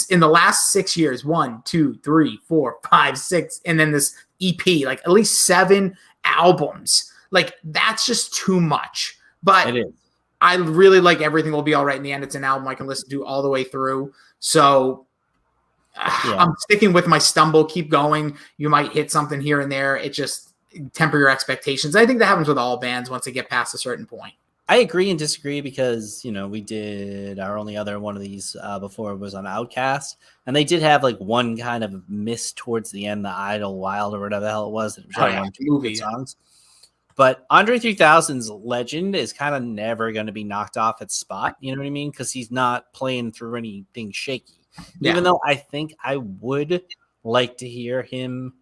in the last 6 years, 1, 2, 3, 4, 5, 6, and then this EP, like at least 7 albums. Like that's just too much. But It is. I really like Everything Will Be All Right in the End. It's an album I can listen to all the way through. So I'm sticking with my stumble. Keep going. You might hit something here and there. It just temper your expectations. I think that happens with all bands once they get past a certain point. I agree and disagree because, we did our only other one of these before it was on Outkast. And they did have like one kind of miss towards the end, the Idle Wild or whatever the hell it was. That was movie songs. But Andre 3000's legend is kind of never going to be knocked off its spot. You know what I mean? Because he's not playing through anything shaky. Yeah. Even though I think I would like to hear him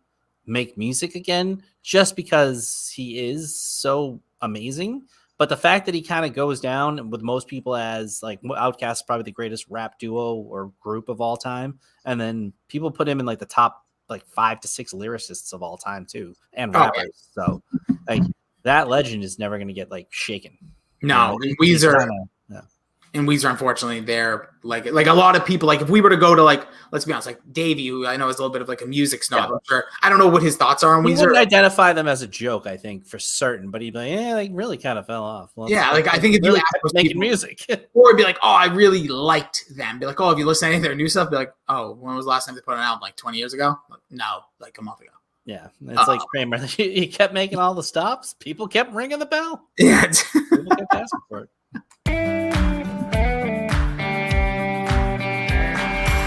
make music again, just because he is so amazing. But the fact that he kind of goes down with most people as like Outkast is probably the greatest rap duo or group of all time. And then people put him in like the top like 5 to 6 lyricists of all time too. And rappers. So like that legend is never going to get like shaken. No, and Weezer, unfortunately, they're like a lot of people. Like if we were to go to like, let's be honest, like Davey, who I know is a little bit of like a music snob. I'm sure. I don't know what his thoughts are on Weezer. He wouldn't identify them as a joke, I think, for certain. But he'd be like, they really kind of fell off. Well, yeah, like I think if you really ask making people, music, or it'd be like, oh, I really liked them. Be like, oh, have you listened to any of their new stuff? Be like, oh, when was the last time they put an album? Like 20 years ago? Like, no, like a month ago. Yeah, it's like Kramer. He kept making all the stops. People kept ringing the bell. Yeah, people kept asking for it.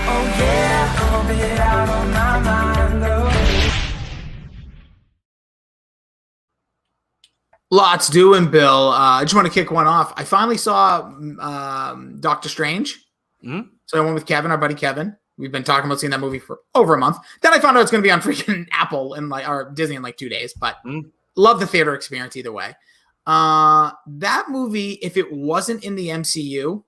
Oh yeah, I'll be out on my mind though. Lots doing, Bill. I just want to kick one off. I finally saw Doctor Strange. Mm-hmm. So I went with Kevin, our buddy Kevin. We've been talking about seeing that movie for over a month. Then I found out it's going to be on freaking Apple or Disney in like 2 days. But love the theater experience either way. That movie, if it wasn't in the MCU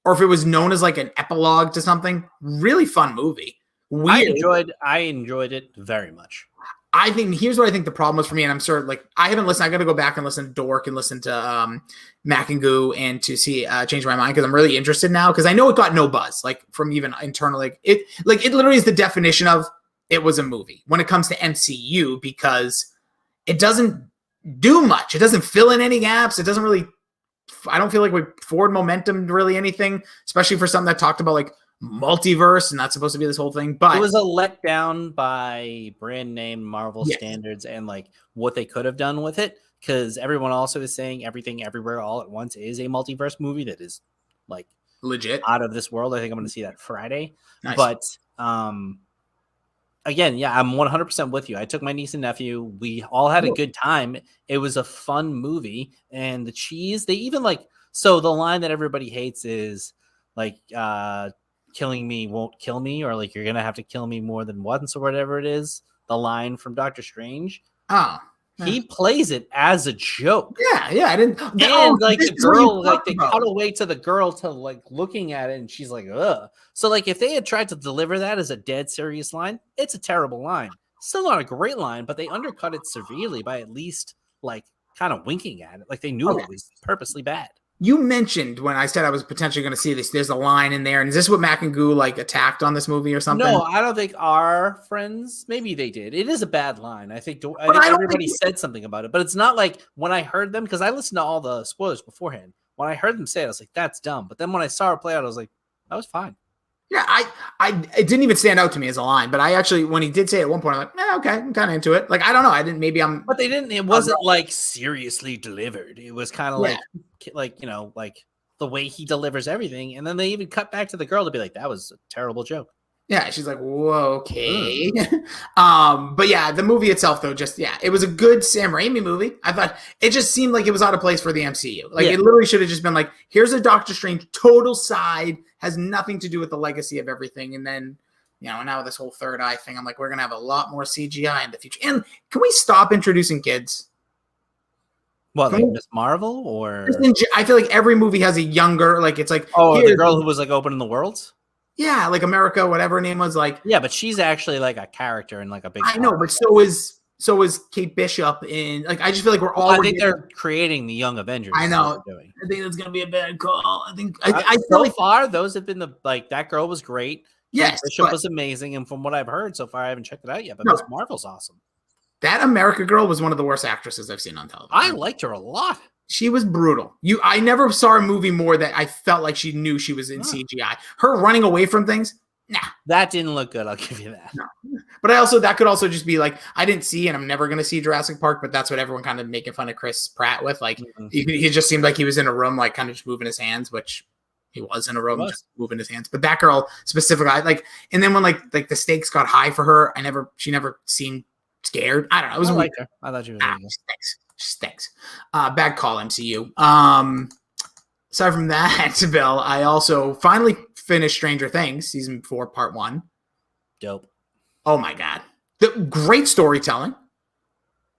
or if it was known as like an epilogue to something, really fun movie. Weird. I enjoyed it very much. I think here's what I think the problem was for me, and I'm sure like I haven't listened. I got to go back and listen to Dork and listen to Mac and Goo and to see Change My Mind because I'm really interested now because I know it got no buzz like from even internally. It literally is the definition of it was a movie when it comes to MCU because it doesn't do much. It doesn't fill in any gaps. It doesn't really. I don't feel like we forward momentum really anything, especially for something that talked about like multiverse and that's supposed to be this whole thing. But it was a letdown by brand name Marvel standards and like what they could have done with it because everyone also is saying Everything Everywhere All at Once is a multiverse movie that is like legit out of this world. I think I'm going to see that Friday. Nice. But again, yeah, I'm 100% with you. I took my niece and nephew. We all had a good time. It was a fun movie. And the cheese, they even like, so the line that everybody hates is like, killing me won't kill me, or like, you're going to have to kill me more than once or whatever it is. The line from Doctor Strange. Oh. He plays it as a joke. Yeah, I didn't. And like the girl, like they cut away to the girl to like looking at it, and she's like, "Ugh." So like, if they had tried to deliver that as a dead serious line, it's a terrible line. Still not a great line, but they undercut it severely by at least like kind of winking at it. Like they knew it was purposely bad. You mentioned when I said I was potentially going to see this, there's a line in there. And is this what Mac and Goo like attacked on this movie or something? No, I don't think our friends, maybe they did. It is a bad line. I think everybody said something about it, but it's not like when I heard them, because I listened to all the spoilers beforehand. When I heard them say it, I was like, that's dumb. But then when I saw it play out, I was like, that was fine. Yeah, it didn't even stand out to me as a line, but I actually, when he did say it at one point, I'm like, okay, I'm kind of into it. Like, I don't know. But it wasn't like seriously delivered. It was kind of like, you know, like the way he delivers everything. And then they even cut back to the girl to be like, that was a terrible joke. Yeah, she's like, whoa, okay. But yeah, the movie itself, though, it was a good Sam Raimi movie. I thought it just seemed like it was out of place for the MCU. Like, it literally should have just been like, here's a Doctor Strange total side, has nothing to do with the legacy of everything. And then, you know, now this whole third eye thing, I'm like, we're going to have a lot more CGI in the future. And can we stop introducing kids? What, like Miss Marvel? Or I feel like every movie has a younger, like, it's like, the girl who was like opening the worlds? Yeah, like America, whatever her name was, like. Yeah, but she's actually like a character in like a big. I know, but so is Kate Bishop in. Like, I just feel like we're all. I think they're creating the Young Avengers. I know. I think that's gonna be a bad call. I think. I feel so far those have been that girl was great. Yes, Kate Bishop was amazing, and from what I've heard so far, I haven't checked it out yet. But Miss Marvel's awesome. That America girl was one of the worst actresses I've seen on television. I liked her a lot. She was brutal. I never saw a movie more that I felt like she knew she was in CGI. Her running away from things. Nah, that didn't look good. I'll give you that. No, but that could also just be like, I didn't see, and I'm never going to see Jurassic Park, but that's what everyone kind of making fun of Chris Pratt with. Like, he just seemed like he was in a room, like kind of just moving his hands, which he was in a room, just moving his hands. But that girl specifically, and then when like the stakes got high for her, she never seemed scared. I don't know. It was weird. Her. I thought she was stinks. Bad call, MCU. Aside from that, Bill, I also finally finished Stranger Things season 4, part 1. Dope. Oh my god, the great storytelling,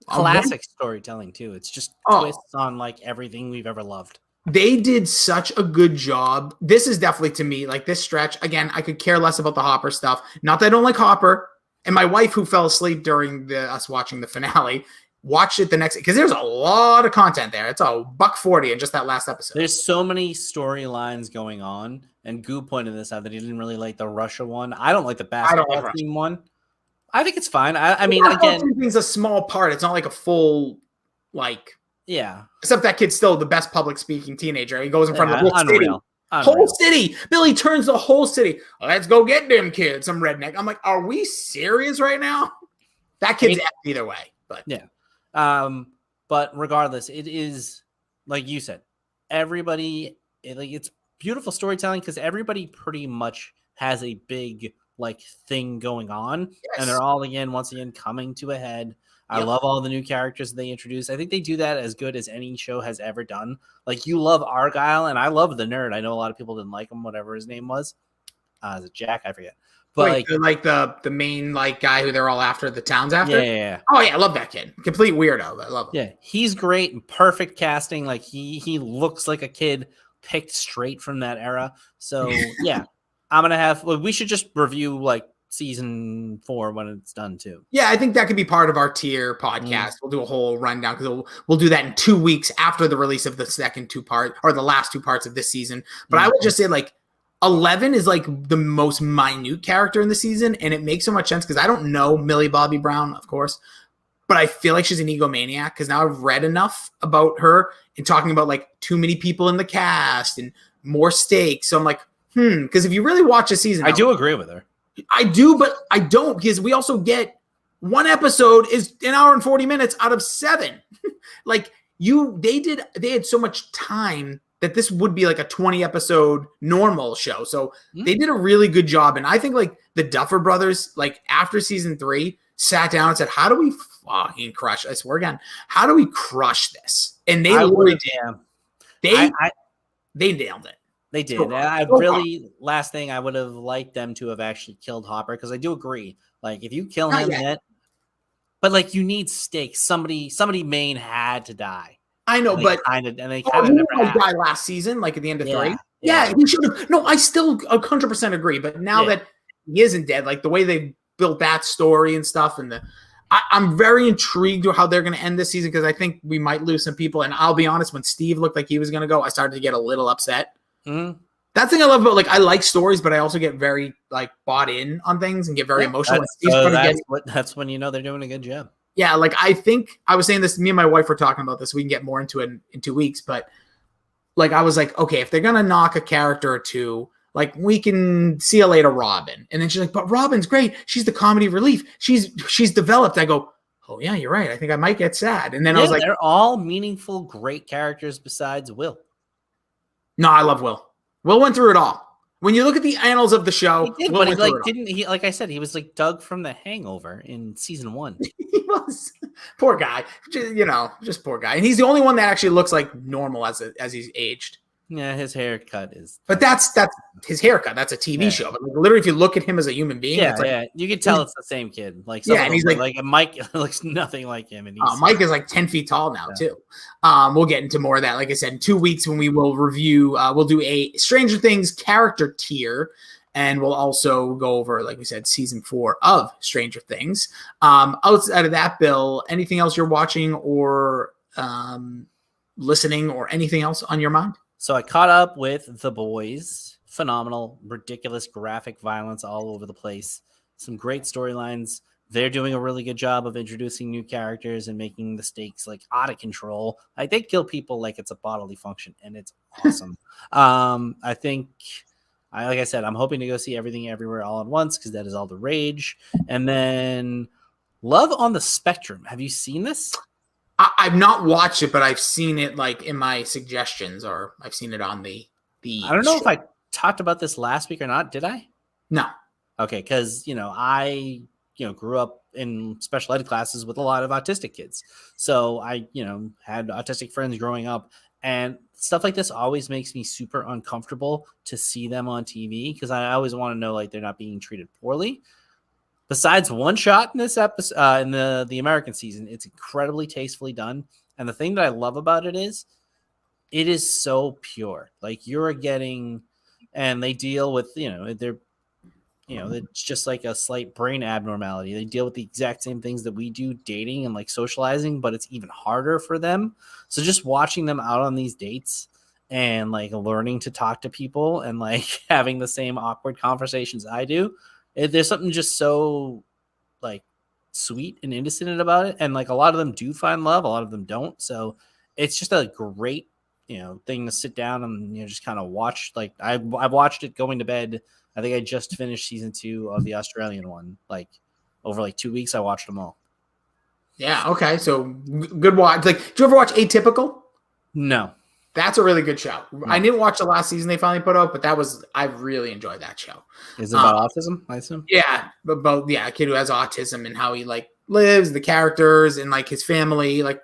classic storytelling too. It's just twists on like everything we've ever loved. They did such a good job. This is definitely, to me, like this stretch. Again, I could care less about the Hopper stuff. Not that I don't like Hopper. And my wife, who fell asleep during us watching the finale, watched it the next, because there's a lot of content there. It's $140 in just that last episode. There's so many storylines going on, and Goo pointed this out that he didn't really like the Russia one. I don't like the basketball team one. I think it's fine. I mean, again, it's a small part. It's not like a full, like, yeah. Except that kid's still the best public speaking teenager. He goes in front of the whole city. Unreal. Whole city. Billy turns the whole city. Let's go get them kids. Some redneck. I'm like, are we serious right now? That kid's either way. But yeah. But regardless, it is like you said, everybody, it's beautiful storytelling because everybody pretty much has a big like thing going on, and they're all once again coming to a head. I love all the new characters they introduce. I think they do that as good as any show has ever done. Like, you love Argyle, and I love the nerd. I know a lot of people didn't like him, whatever his name was. Is it Jack? I forget. But like the main like guy who they're all after, the town's after. Yeah. Oh yeah, I love that kid. Complete weirdo, but I love him. Yeah, he's great and perfect casting. Like he looks like a kid picked straight from that era. So yeah, I'm gonna have. We should just review like season 4 when it's done too. Yeah, I think that could be part of our tier podcast. We'll do a whole rundown because we'll do that in 2 weeks after the release of the second 2 part or the last 2 parts of this season. But I would just say like 11 is like the most minute character in the season, and it makes so much sense because I don't know Millie Bobby Brown, of course, but I feel like she's an egomaniac because now I've read enough about her and talking about like too many people in the cast and more stakes. So I'm like, because if you really watch a season, I do agree with her. I do, but I don't, because we also get 1 episode is an hour and 40 minutes out of 7. Like they had so much time that this would be like a 20 episode normal show. So they did a really good job. And I think like the Duffer Brothers, like after season 3 sat down and said, how do we fucking crush? I swear again, how do we crush this? And they literally did. They nailed it. They did. Last thing, I would have liked them to have actually killed Hopper, because I do agree. Like, if you kill him, but like you need stakes. Somebody main had to die. I know, but they kind of never died last season, like at the end of 3. Yeah, he should have. No, I still 100% agree. But now that he isn't dead, like the way they built that story and stuff, and I'm very intrigued with how they're going to end this season because I think we might lose some people. And I'll be honest, when Steve looked like he was going to go, I started to get a little upset. Mm-hmm. That's the thing I love about, like, I like stories, but I also get very, like, bought in on things and get very emotional. That's when you know they're doing a good job. Yeah, like, I think I was saying this, me and my wife were talking about this. We can get more into it in 2 weeks, but, like, I was like, okay, if they're going to knock a character or two, like, we can see you later, Robin. And then she's like, but Robin's great. She's the comedy relief. She's developed. I go, oh, yeah, you're right. I think I might get sad. And then I was like, they're all meaningful, great characters besides Will. No, I love Will. Will went through it all. When you look at the annals of the show, he did, but he like I said, he was like Doug from The Hangover in season 1. He was poor guy, just poor guy, and he's the only one that actually looks like normal as he's aged. Yeah, his haircut is. But that's his haircut. That's a TV show. But like, literally, if you look at him as a human being, you can tell it's the same kid. Like, and he's like Mike looks nothing like him. And Mike is like 10 feet tall now too. We'll get into more of that. Like I said, in 2 weeks when we will review, we'll do a Stranger Things character tier, and we'll also go over, like we said, season 4 of Stranger Things. Outside of that, Bill, anything else you're watching or listening, or anything else on your mind? So I caught up with The Boys. Phenomenal, ridiculous graphic violence all over the place. Some great storylines. They're doing a really good job of introducing new characters and making the stakes like out of control. Like, they kill people like it's a bodily function, and it's awesome. I think, like I said, I'm hoping to go see Everything Everywhere All at Once because that is all the rage. And then Love on the Spectrum. Have you seen this? I've not watched it, but I've seen it like in my suggestions, or I've seen it on the. I don't know if I talked about this last week or not. Did I? No. Okay, because I grew up in special ed classes with a lot of autistic kids, so I had autistic friends growing up, and stuff like this always makes me super uncomfortable to see them on TV because I always want to know like they're not being treated poorly. Besides one shot in this episode, in the American season, it's incredibly tastefully done. And the thing that I love about it is so pure. Like, you're getting, and they deal with, it's just like a slight brain abnormality. They deal with the exact same things that we do, dating and like socializing, but it's even harder for them. So just watching them out on these dates and like learning to talk to people and like having the same awkward conversations I do. There's something just so like sweet and innocent about it. And like a lot of them do find love. A lot of them don't. So it's just a great, thing to sit down and, just kind of watch. Like I've watched it going to bed. I think I just finished season 2 of the Australian one. Like over like 2 weeks, I watched them all. Yeah. Okay. So good watch. Like, do you ever watch Atypical? No. That's a really good show. I didn't watch the last season they finally put out, but I really enjoyed that show. Is it about autism, I assume? Yeah, about a kid who has autism and how he like lives, the characters, and like his family, like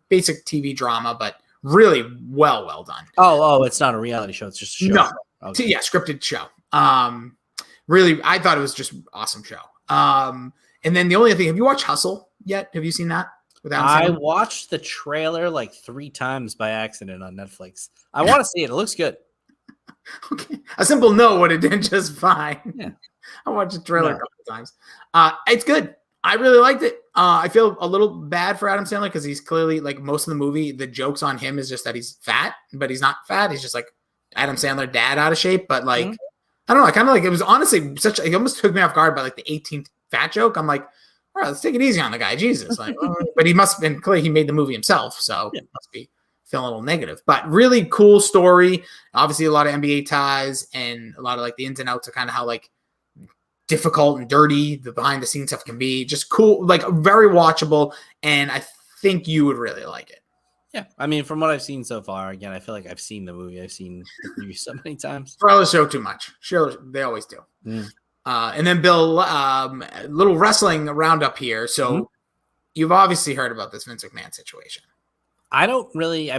basic TV drama, but really well done. Oh, it's not a reality show; it's just a show. No, okay. Yeah, scripted show. Really, I thought it was just an awesome show. And then the only other thing, have you watched Hustle yet? Have you seen that? I watched the trailer like 3 times by accident on Netflix. I want to see it. It looks good. Okay. A simple no would have been just fine. Yeah. I watched the trailer a couple of times. It's good. I really liked it. I feel a little bad for Adam Sandler because he's clearly, like, most of the movie, the jokes on him is just that he's fat, but he's not fat. He's just like Adam Sandler dad out of shape. But like, I don't know. I kind of like, it was honestly it almost took me off guard by like the 18th fat joke. I'm like, all right, let's take it easy on the guy. Jesus. Like, but he must have been clear he made the movie himself. So it must be feeling a little negative. But really cool story. Obviously, a lot of NBA ties and a lot of like the ins and outs of kind of how like difficult and dirty the behind the scenes stuff can be. Just cool, like very watchable. And I think you would really like it. Yeah. I mean, from what I've seen so far, again, I feel like I've seen the movie. I've seen the movie so many times. Spoilers show too much. Sure, they always do. And then Bill, a little wrestling roundup here. So you've obviously heard about this Vince McMahon situation. I don't really,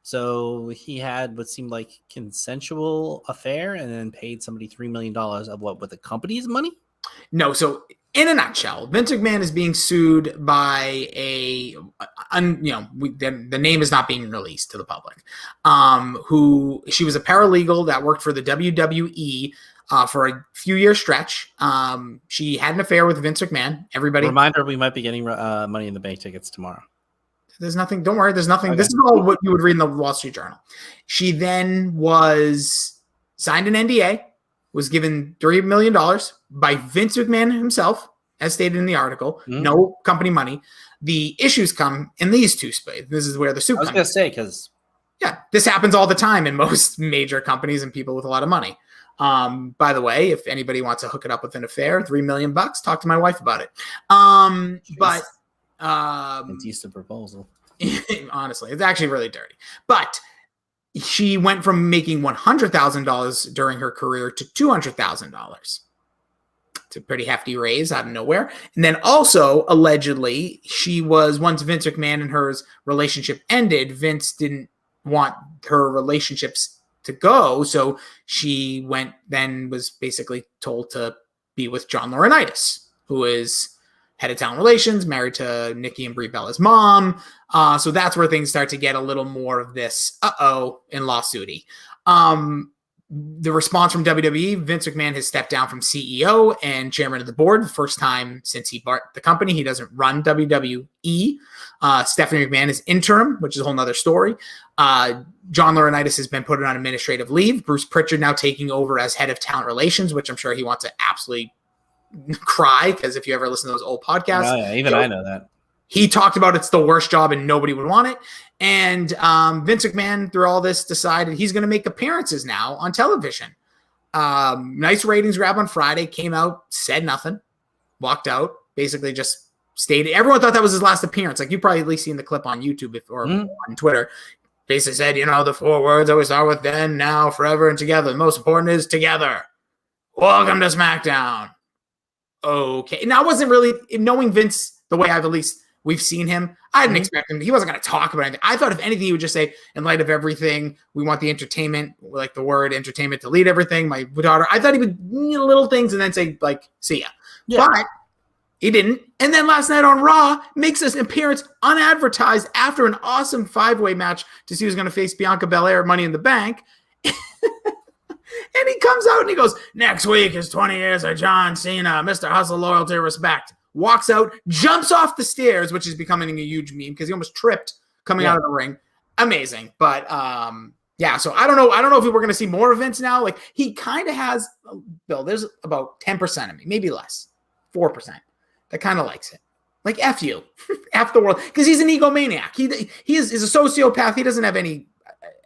so he had what seemed like consensual affair and then paid somebody $3 million of with the company's money? No. So in a nutshell, Vince McMahon is being sued by the name is not being released to the public, who she was a paralegal that worked for the WWE. for a few year stretch. She had an affair with Vince McMahon. Everybody, reminder: we might be getting Money in the Bank tickets tomorrow. There's nothing. Don't worry. There's nothing. Okay. This is all what you would read in the Wall Street Journal. She then was signed an NDA, was given $3 million by Vince McMahon himself, as stated in the article. No company money. The issues come in these two spaces. This is where the soup. I was going to say, because this happens all the time in most major companies and people with a lot of money. By the way, if anybody wants to hook it up with an affair, $3 million, talk to my wife about it. But it's used to proposal. Honestly, it's actually really dirty. But she went from making $100,000 during her career to $200,000. It's a pretty hefty raise out of nowhere. And then also, allegedly, she was, once Vince McMahon and her relationship ended, Vince didn't want her relationships to go. So she was basically told to be with John Laurinaitis, who is head of talent relations, married to Nikki and Brie Bella's mom. So that's where things start to get a little more of this in lawsuity. The response from WWE, Vince McMahon has stepped down from CEO and chairman of the board, the first time since he bought the company. He doesn't run WWE. Stephanie McMahon is interim, which is a whole nother story. John Laurinaitis has been put on administrative leave. Bruce Pritchard now taking over as head of talent relations, which I'm sure he wants to absolutely cry, because if you ever listen to those old podcasts, I know that. He talked about it's the worst job and nobody would want it. And Vince McMahon, through all this, decided he's going to make appearances now on television. Nice ratings grab on Friday, came out, said nothing, walked out, basically just stated. Everyone thought that was his last appearance. Like, you've probably at least seen the clip on YouTube or on Twitter. Basically said, the 4 words always start with then, now, forever, and together. The most important is together. Welcome to SmackDown. Okay. Now, I wasn't really, knowing Vince the way we've seen him, I didn't expect him. He wasn't going to talk about anything. I thought if anything, he would just say, in light of everything, we want the entertainment, like the word entertainment, to lead everything. My daughter, I thought he would little things and then say, like, see ya. Yeah. But he didn't. And then last night on Raw, makes an appearance unadvertised after an awesome 5-way match to see who's going to face Bianca Belair at Money in the Bank. And he comes out and he goes, next week is 20 years of John Cena, Mr. Hustle, Loyalty, Respect. Walks out, jumps off the stairs, which is becoming a huge meme because he almost tripped coming out of the ring. Amazing. But so I don't know. I don't know if we're going to see more events now. Like, he kind of has, Bill, there's about 10% of me, maybe less, 4%, that kind of likes it. Like, F you, F the world. Because he's an egomaniac. He is a sociopath. He doesn't have any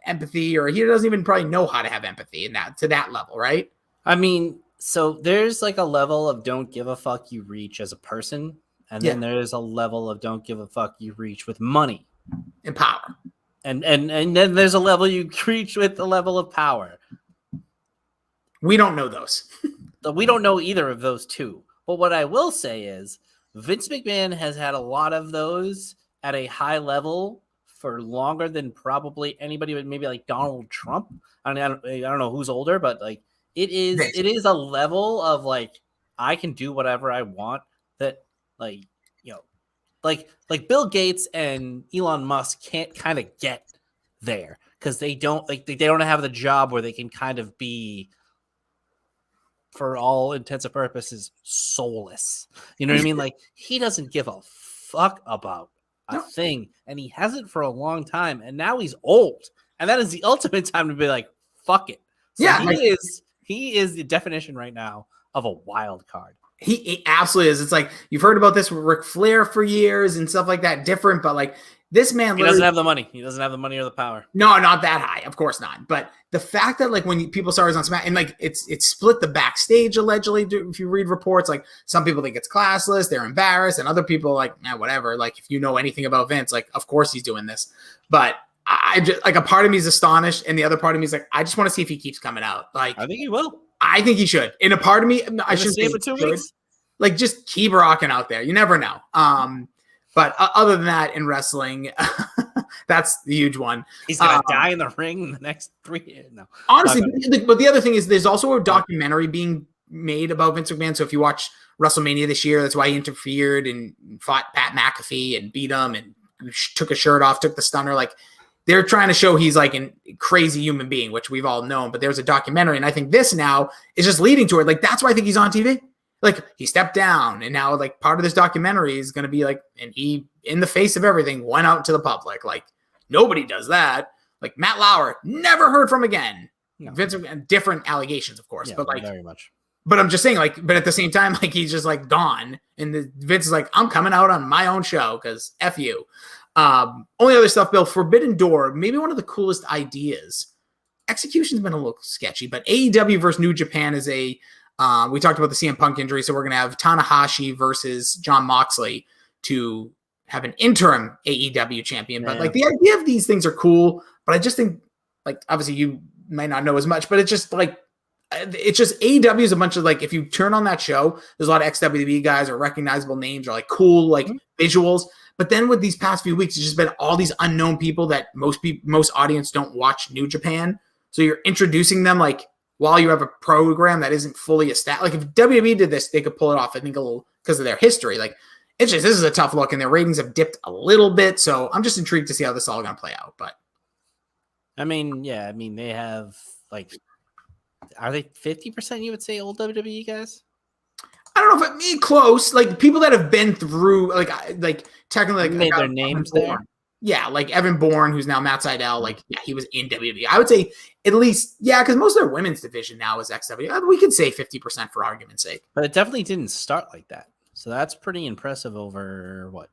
empathy, or he doesn't even probably know how to have empathy to that level, right? I mean, so there's like a level of don't give a fuck you reach as a person, and then there's a level of don't give a fuck you reach with money and power, and then there's a level you reach with the level of power. We don't know those. We don't know either of those two. But what I will say is Vince McMahon has had a lot of those at a high level for longer than probably anybody, but maybe like Donald Trump. I don't know who's older, but like it is a level of like, I can do whatever I want that, like, like Bill Gates and Elon Musk can't kind of get there because they don't have the job where they can kind of be, for all intents and purposes, soulless. You know what I mean? Like, he doesn't give a fuck about a thing, and he hasn't for a long time, and now he's old, and that is the ultimate time to be like, fuck it. So he is the definition right now of a wild card. He absolutely is. It's like, you've heard about this with Ric Flair for years and stuff like that, different, but like, this man, he doesn't have the money. He doesn't have the money or the power. No, not that high. Of course not. But the fact that, like, when people saw us on Smack, and like it's split the backstage allegedly. If you read reports, like, some people think it's classless, they're embarrassed, and other people like, whatever. Like, if you know anything about Vince, like, of course he's doing this. But I just, like, a part of me is astonished, and the other part of me is like, I just want to see if he keeps coming out. Like, I think he will. I think he should. And a part of me, I should say, for 2 weeks. Like, just keep rocking out there. You never know. But other than that, in wrestling, that's the huge one. He's gonna die in the ring in the next 3 years. No, honestly, but the other thing is, there's also a documentary being made about Vince McMahon. So if you watch WrestleMania this year, that's why he interfered and fought Pat McAfee and beat him and took his shirt off, took the stunner. Like, they're trying to show he's like a crazy human being, which we've all known, but there's a documentary. And I think this now is just leading to it. Like, that's why I think he's on TV. Like, he stepped down, and now like part of this documentary is going to be like, and he, in the face of everything, went out to the public. Like, nobody does that. Like, Matt Lauer, never heard from again. No. Vince, different allegations, of course, but like very much. But I'm just saying, like, but at the same time, like, he's just like gone, and Vince is like, I'm coming out on my own show because F you. Only other stuff, Bill, Forbidden Door, maybe one of the coolest ideas. Execution's been a little sketchy, but AEW versus New Japan is a. We talked about the CM Punk injury, so we're gonna have Tanahashi versus Jon Moxley to have an interim AEW champion. But like, the idea of these things are cool, but I just think, like, obviously you might not know as much, but it's just like. It's just AEW is a bunch of, like, if you turn on that show, there's a lot of ex-WWE guys or recognizable names or like cool like visuals. But then with these past few weeks, it's just been all these unknown people that most audience don't watch New Japan. So you're introducing them like while you have a program that isn't fully established. Like, if WWE did this, they could pull it off, I think, a little because of their history. Like, it's just, this is a tough look, and their ratings have dipped a little bit. So I'm just intrigued to see how this is all going to play out. But I mean, yeah, I mean, they have like. Are they 50%, you would say, old WWE guys? I don't know if me close. Like, people that have been through, like technically, like, made their names there. Yeah, like Evan Bourne, who's now Matt Sydal. Like, yeah, he was in WWE. I would say at least, yeah, because most of their women's division now is XW. We could say 50% for argument's sake. But it definitely didn't start like that. So that's pretty impressive over, what,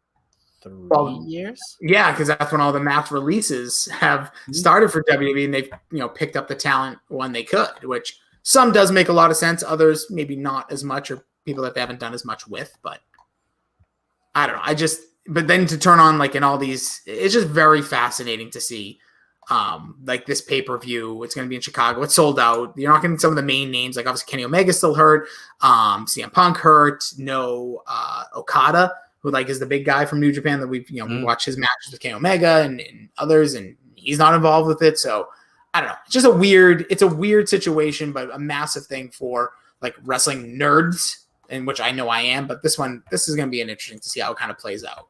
3 years? Yeah, because that's when all the mass releases have started for WWE, and they've, picked up the talent when they could, which some does make a lot of sense. Others maybe not as much, or people that they haven't done as much with. But I don't know. But then to turn on like in all these, it's just very fascinating to see. Like this pay-per-view, it's going to be in Chicago. It's sold out. You're not getting some of the main names, like obviously Kenny Omega's still hurt. CM Punk hurt. No Okada, who like is the big guy from New Japan that we've we watched his matches with Kenny Omega and others, and he's not involved with it. So I don't know. It's just a weird situation, but a massive thing for like wrestling nerds, in which I know I am. But this is going to be an interesting to see how it kind of plays out.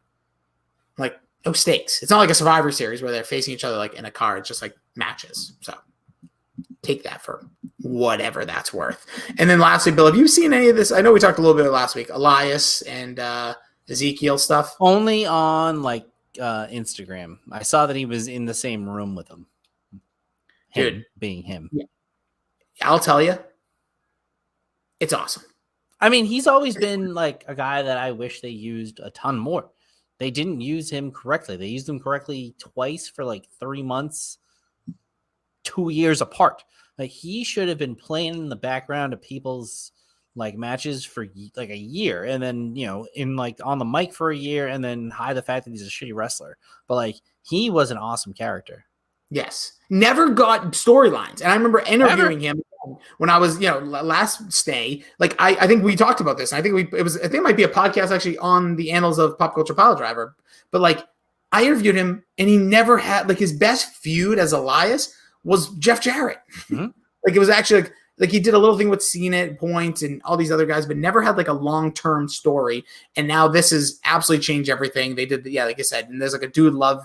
Like, no stakes. It's not like a Survivor Series where they're facing each other like in a car. It's just like matches. So take that for whatever that's worth. And then lastly, Bill, have you seen any of this? I know we talked a little bit last week. Elias and Ezekiel stuff. Only on like Instagram. I saw that he was in the same room with him. Dude, being him. Yeah. I'll tell you, it's awesome. I mean, he's always been like a guy that I wish they used a ton more. They didn't use him correctly. They used him correctly twice for like 3 months, 2 years apart. Like, he should have been playing in the background of people's like matches for like a year, and then in like on the mic for a year, and then hide the fact that he's a shitty wrestler. But like, he was an awesome character. Yes, never got storylines, and I remember interviewing him when I was last stay. Like, I think we talked about this. I think it might be a podcast actually on the annals of Pop Culture Piledriver. But like, I interviewed him, and he never had like his best feud as Elias was Jeff Jarrett. Mm-hmm. Like, it was actually like he did a little thing with Cena at points and all these other guys, but never had like a long-term story. And now this has absolutely changed everything. They did, like I said, and there's like a dude love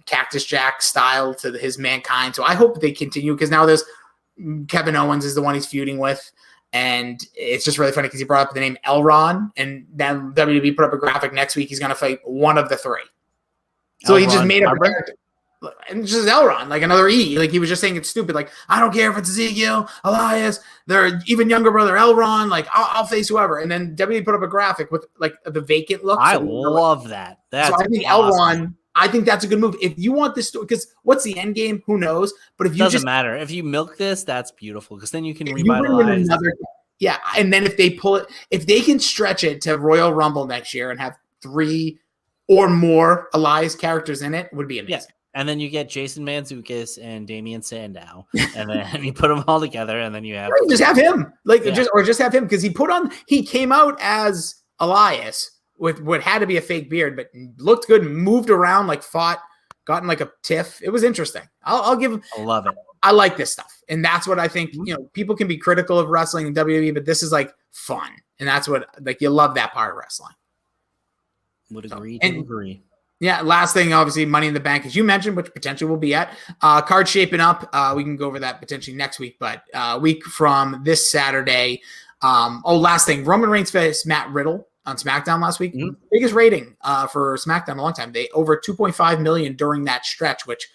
Cactus Jack style to his Mankind. So I hope they continue, because now there's Kevin Owens is the one he's feuding with. And it's just really funny because he brought up the name Elron, and then WWE put up a graphic next week. He's going to fight one of the three. So Elron, he just made up a character. And it's just Elron, like another E. Like, he was just saying it's stupid. Like, I don't care if it's Ezekiel, Elias, their even younger brother Elron. Like, I'll face whoever. And then WWE put up a graphic with like the vacant look. I love that. That's so I think awesome. Elron. I think that's a good move. If you want this story, because what's the end game? Who knows? But if you doesn't matter. If you milk this, that's beautiful, because then you can revitalize. Yeah, and then if they pull it, if they can stretch it to Royal Rumble next year and have 3 or more Elias characters in it, would be amazing. Yeah. And then you get Jason Mantzoukas and Damian Sandow, and then you put them all together, and then you have just have him, just have him, because he came out as Elias with what had to be a fake beard, but looked good, moved around, like fought, gotten like a tiff. It was interesting. I love it. I like this stuff, and that's what I think. People can be critical of wrestling in WWE, but this is like fun, and that's what, like, you love that part of wrestling. Would agree to agree. Yeah, last thing, obviously, Money in the Bank, as you mentioned, which potentially will be at. Card shaping up. We can go over that potentially next week, but week from this Saturday. Last thing, Roman Reigns faced Matt Riddle on SmackDown last week. Mhm. Biggest rating for SmackDown in a long time. They over 2.5 million during that stretch, which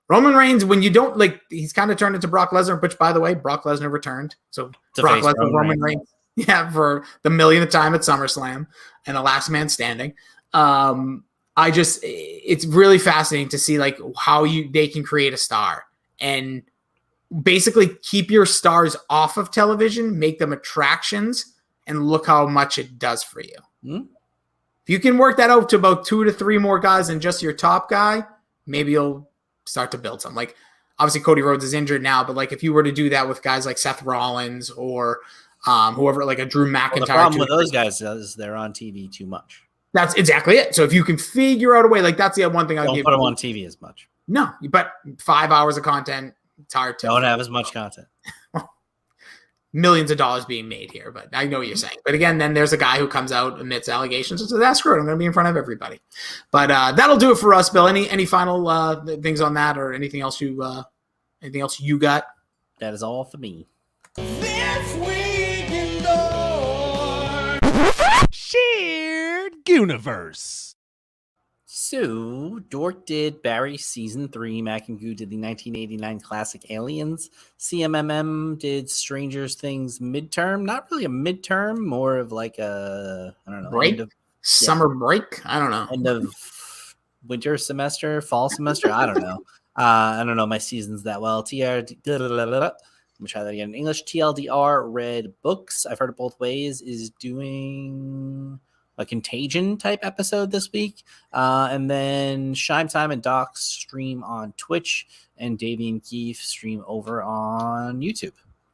Roman Reigns, when you don't he's kind of turned into Brock Lesnar, which, by the way, Brock Lesnar returned. So Brock Lesnar, Roman Reigns. Yeah, for the millionth time at SummerSlam and the last man standing. It's really fascinating to see how they can create a star and basically keep your stars off of television, make them attractions, and look how much it does for you. Mm-hmm. If you can work that out to about 2 to 3 more guys than just your top guy, maybe you'll start to build some. Obviously Cody Rhodes is injured now, but if you were to do that with guys like Seth Rollins or whoever, like a Drew McIntyre. The problem with those guys is they're on TV too much. That's exactly it. So if you can figure out a way, that's the one thing I'll don't give put you. them on TV as much. No, but 5 hours of content, it's hard to. Don't have as much content. Millions of dollars being made here, but I know what you're saying. But again, then there's a guy who comes out amidst allegations and says, "That's screw it. I'm going to be in front of everybody." But that'll do it for us, Bill. Any final things on that, or anything else you got? That is all for me. This week in Shared Universe. So, Dork did Barry Season 3. Mac and Goo did the 1989 classic Aliens. CMMM did Stranger Things midterm. Not really a midterm, more of I don't know. Break? Summer break? I don't know. End of winter semester, fall semester? I don't know. I don't know my seasons that well. Let me try that again in English. TLDR read books. I've heard it both ways. Is doing a Contagion type episode this week. And then Shime Time and Doc stream on Twitch, and Davey and Keith stream over on YouTube.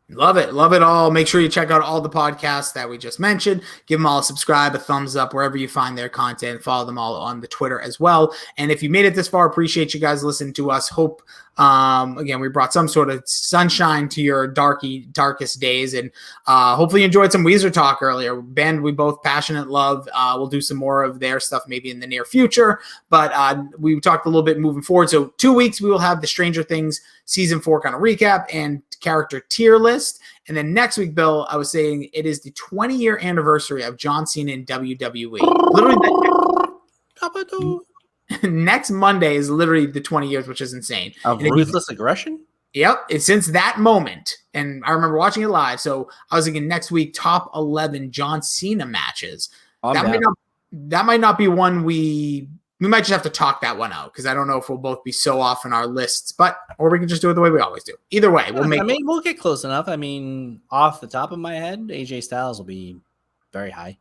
Love it. Love it all. Make sure you check out all the podcasts that we just mentioned. Give them all a subscribe, a thumbs up, wherever you find their content. Follow them all on the Twitter as well. And if you made it this far, appreciate you guys listening to us. Hope, again, we brought some sort of sunshine to your darkest days. And hopefully you enjoyed some Weezer talk earlier. Band we both passionate love. We'll do some more of their stuff maybe in the near future. But we talked a little bit moving forward. So 2 weeks, we will have the Stranger Things Season 4 kind of recap and character tier list. And then next week, Bill, I was saying it is the 20-year anniversary of John Cena in WWE. Literally, next Monday is literally the 20 years, which is insane. Of Ruthless Aggression? Yep. It's since that moment. And I remember watching it live. So I was thinking next week, top 11 John Cena matches. That might not be one we might just have to talk that one out, because I don't know if we'll both be so off in our lists, or we can just do it the way we always do. Either way, we'll get close enough. Off the top of my head, AJ Styles will be very high.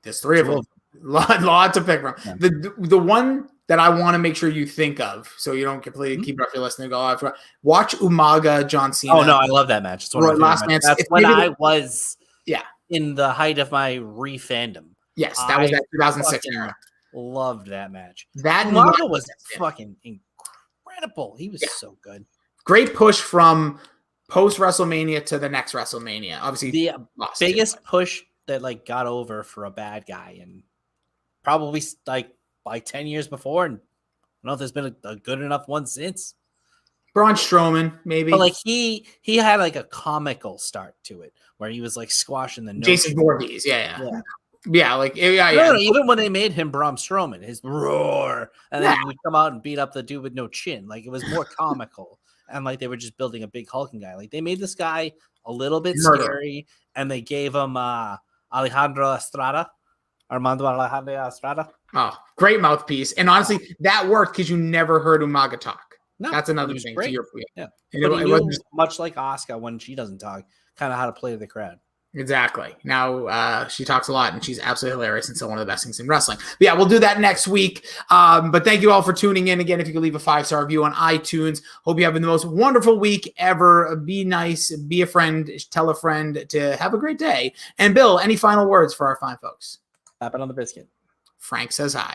There's 3 of them. Lot to pick from. Yeah. The one that I want to make sure you think of, so you don't completely keep it off your list and go, I forgot. Watch Umaga John Cena. Oh no, I love that match. It's one of my favorites. That's when I was in the height of my re-fandom. Yes, that was that 2006 era. Loved that match. That Umaga was fucking incredible. He was so good. Great push from post WrestleMania to the next WrestleMania. Obviously, the biggest push that got over for a bad guy, and probably by 10 years before. And I don't know if there's been a good enough one since. Braun Strowman, maybe. But he had a comical start to it, where he was squashing the Jason Voorhees. Yeah. No, even when they made him Braun Strowman, his roar, and then he would come out and beat up the dude with no chin. It was more comical, and they were just building a big hulking guy. They made this guy a little bit scary, and they gave him Armando Estrada. Oh, great mouthpiece. And honestly, that worked because you never heard Umaga talk. No, that's another thing. Great. To your point. Yeah, but he knew, much like Asuka when she doesn't talk, kind of how to play to the crowd. Exactly. Now she talks a lot, and she's absolutely hilarious and still one of the best things in wrestling. But yeah, we'll do that next week. But thank you all for tuning in. Again, if you could leave a 5-star review on iTunes. Hope you have the most wonderful week ever. Be nice, be a friend, tell a friend to have a great day. And Bill, any final words for our fine folks? Tap it on the biscuit. Frank says hi.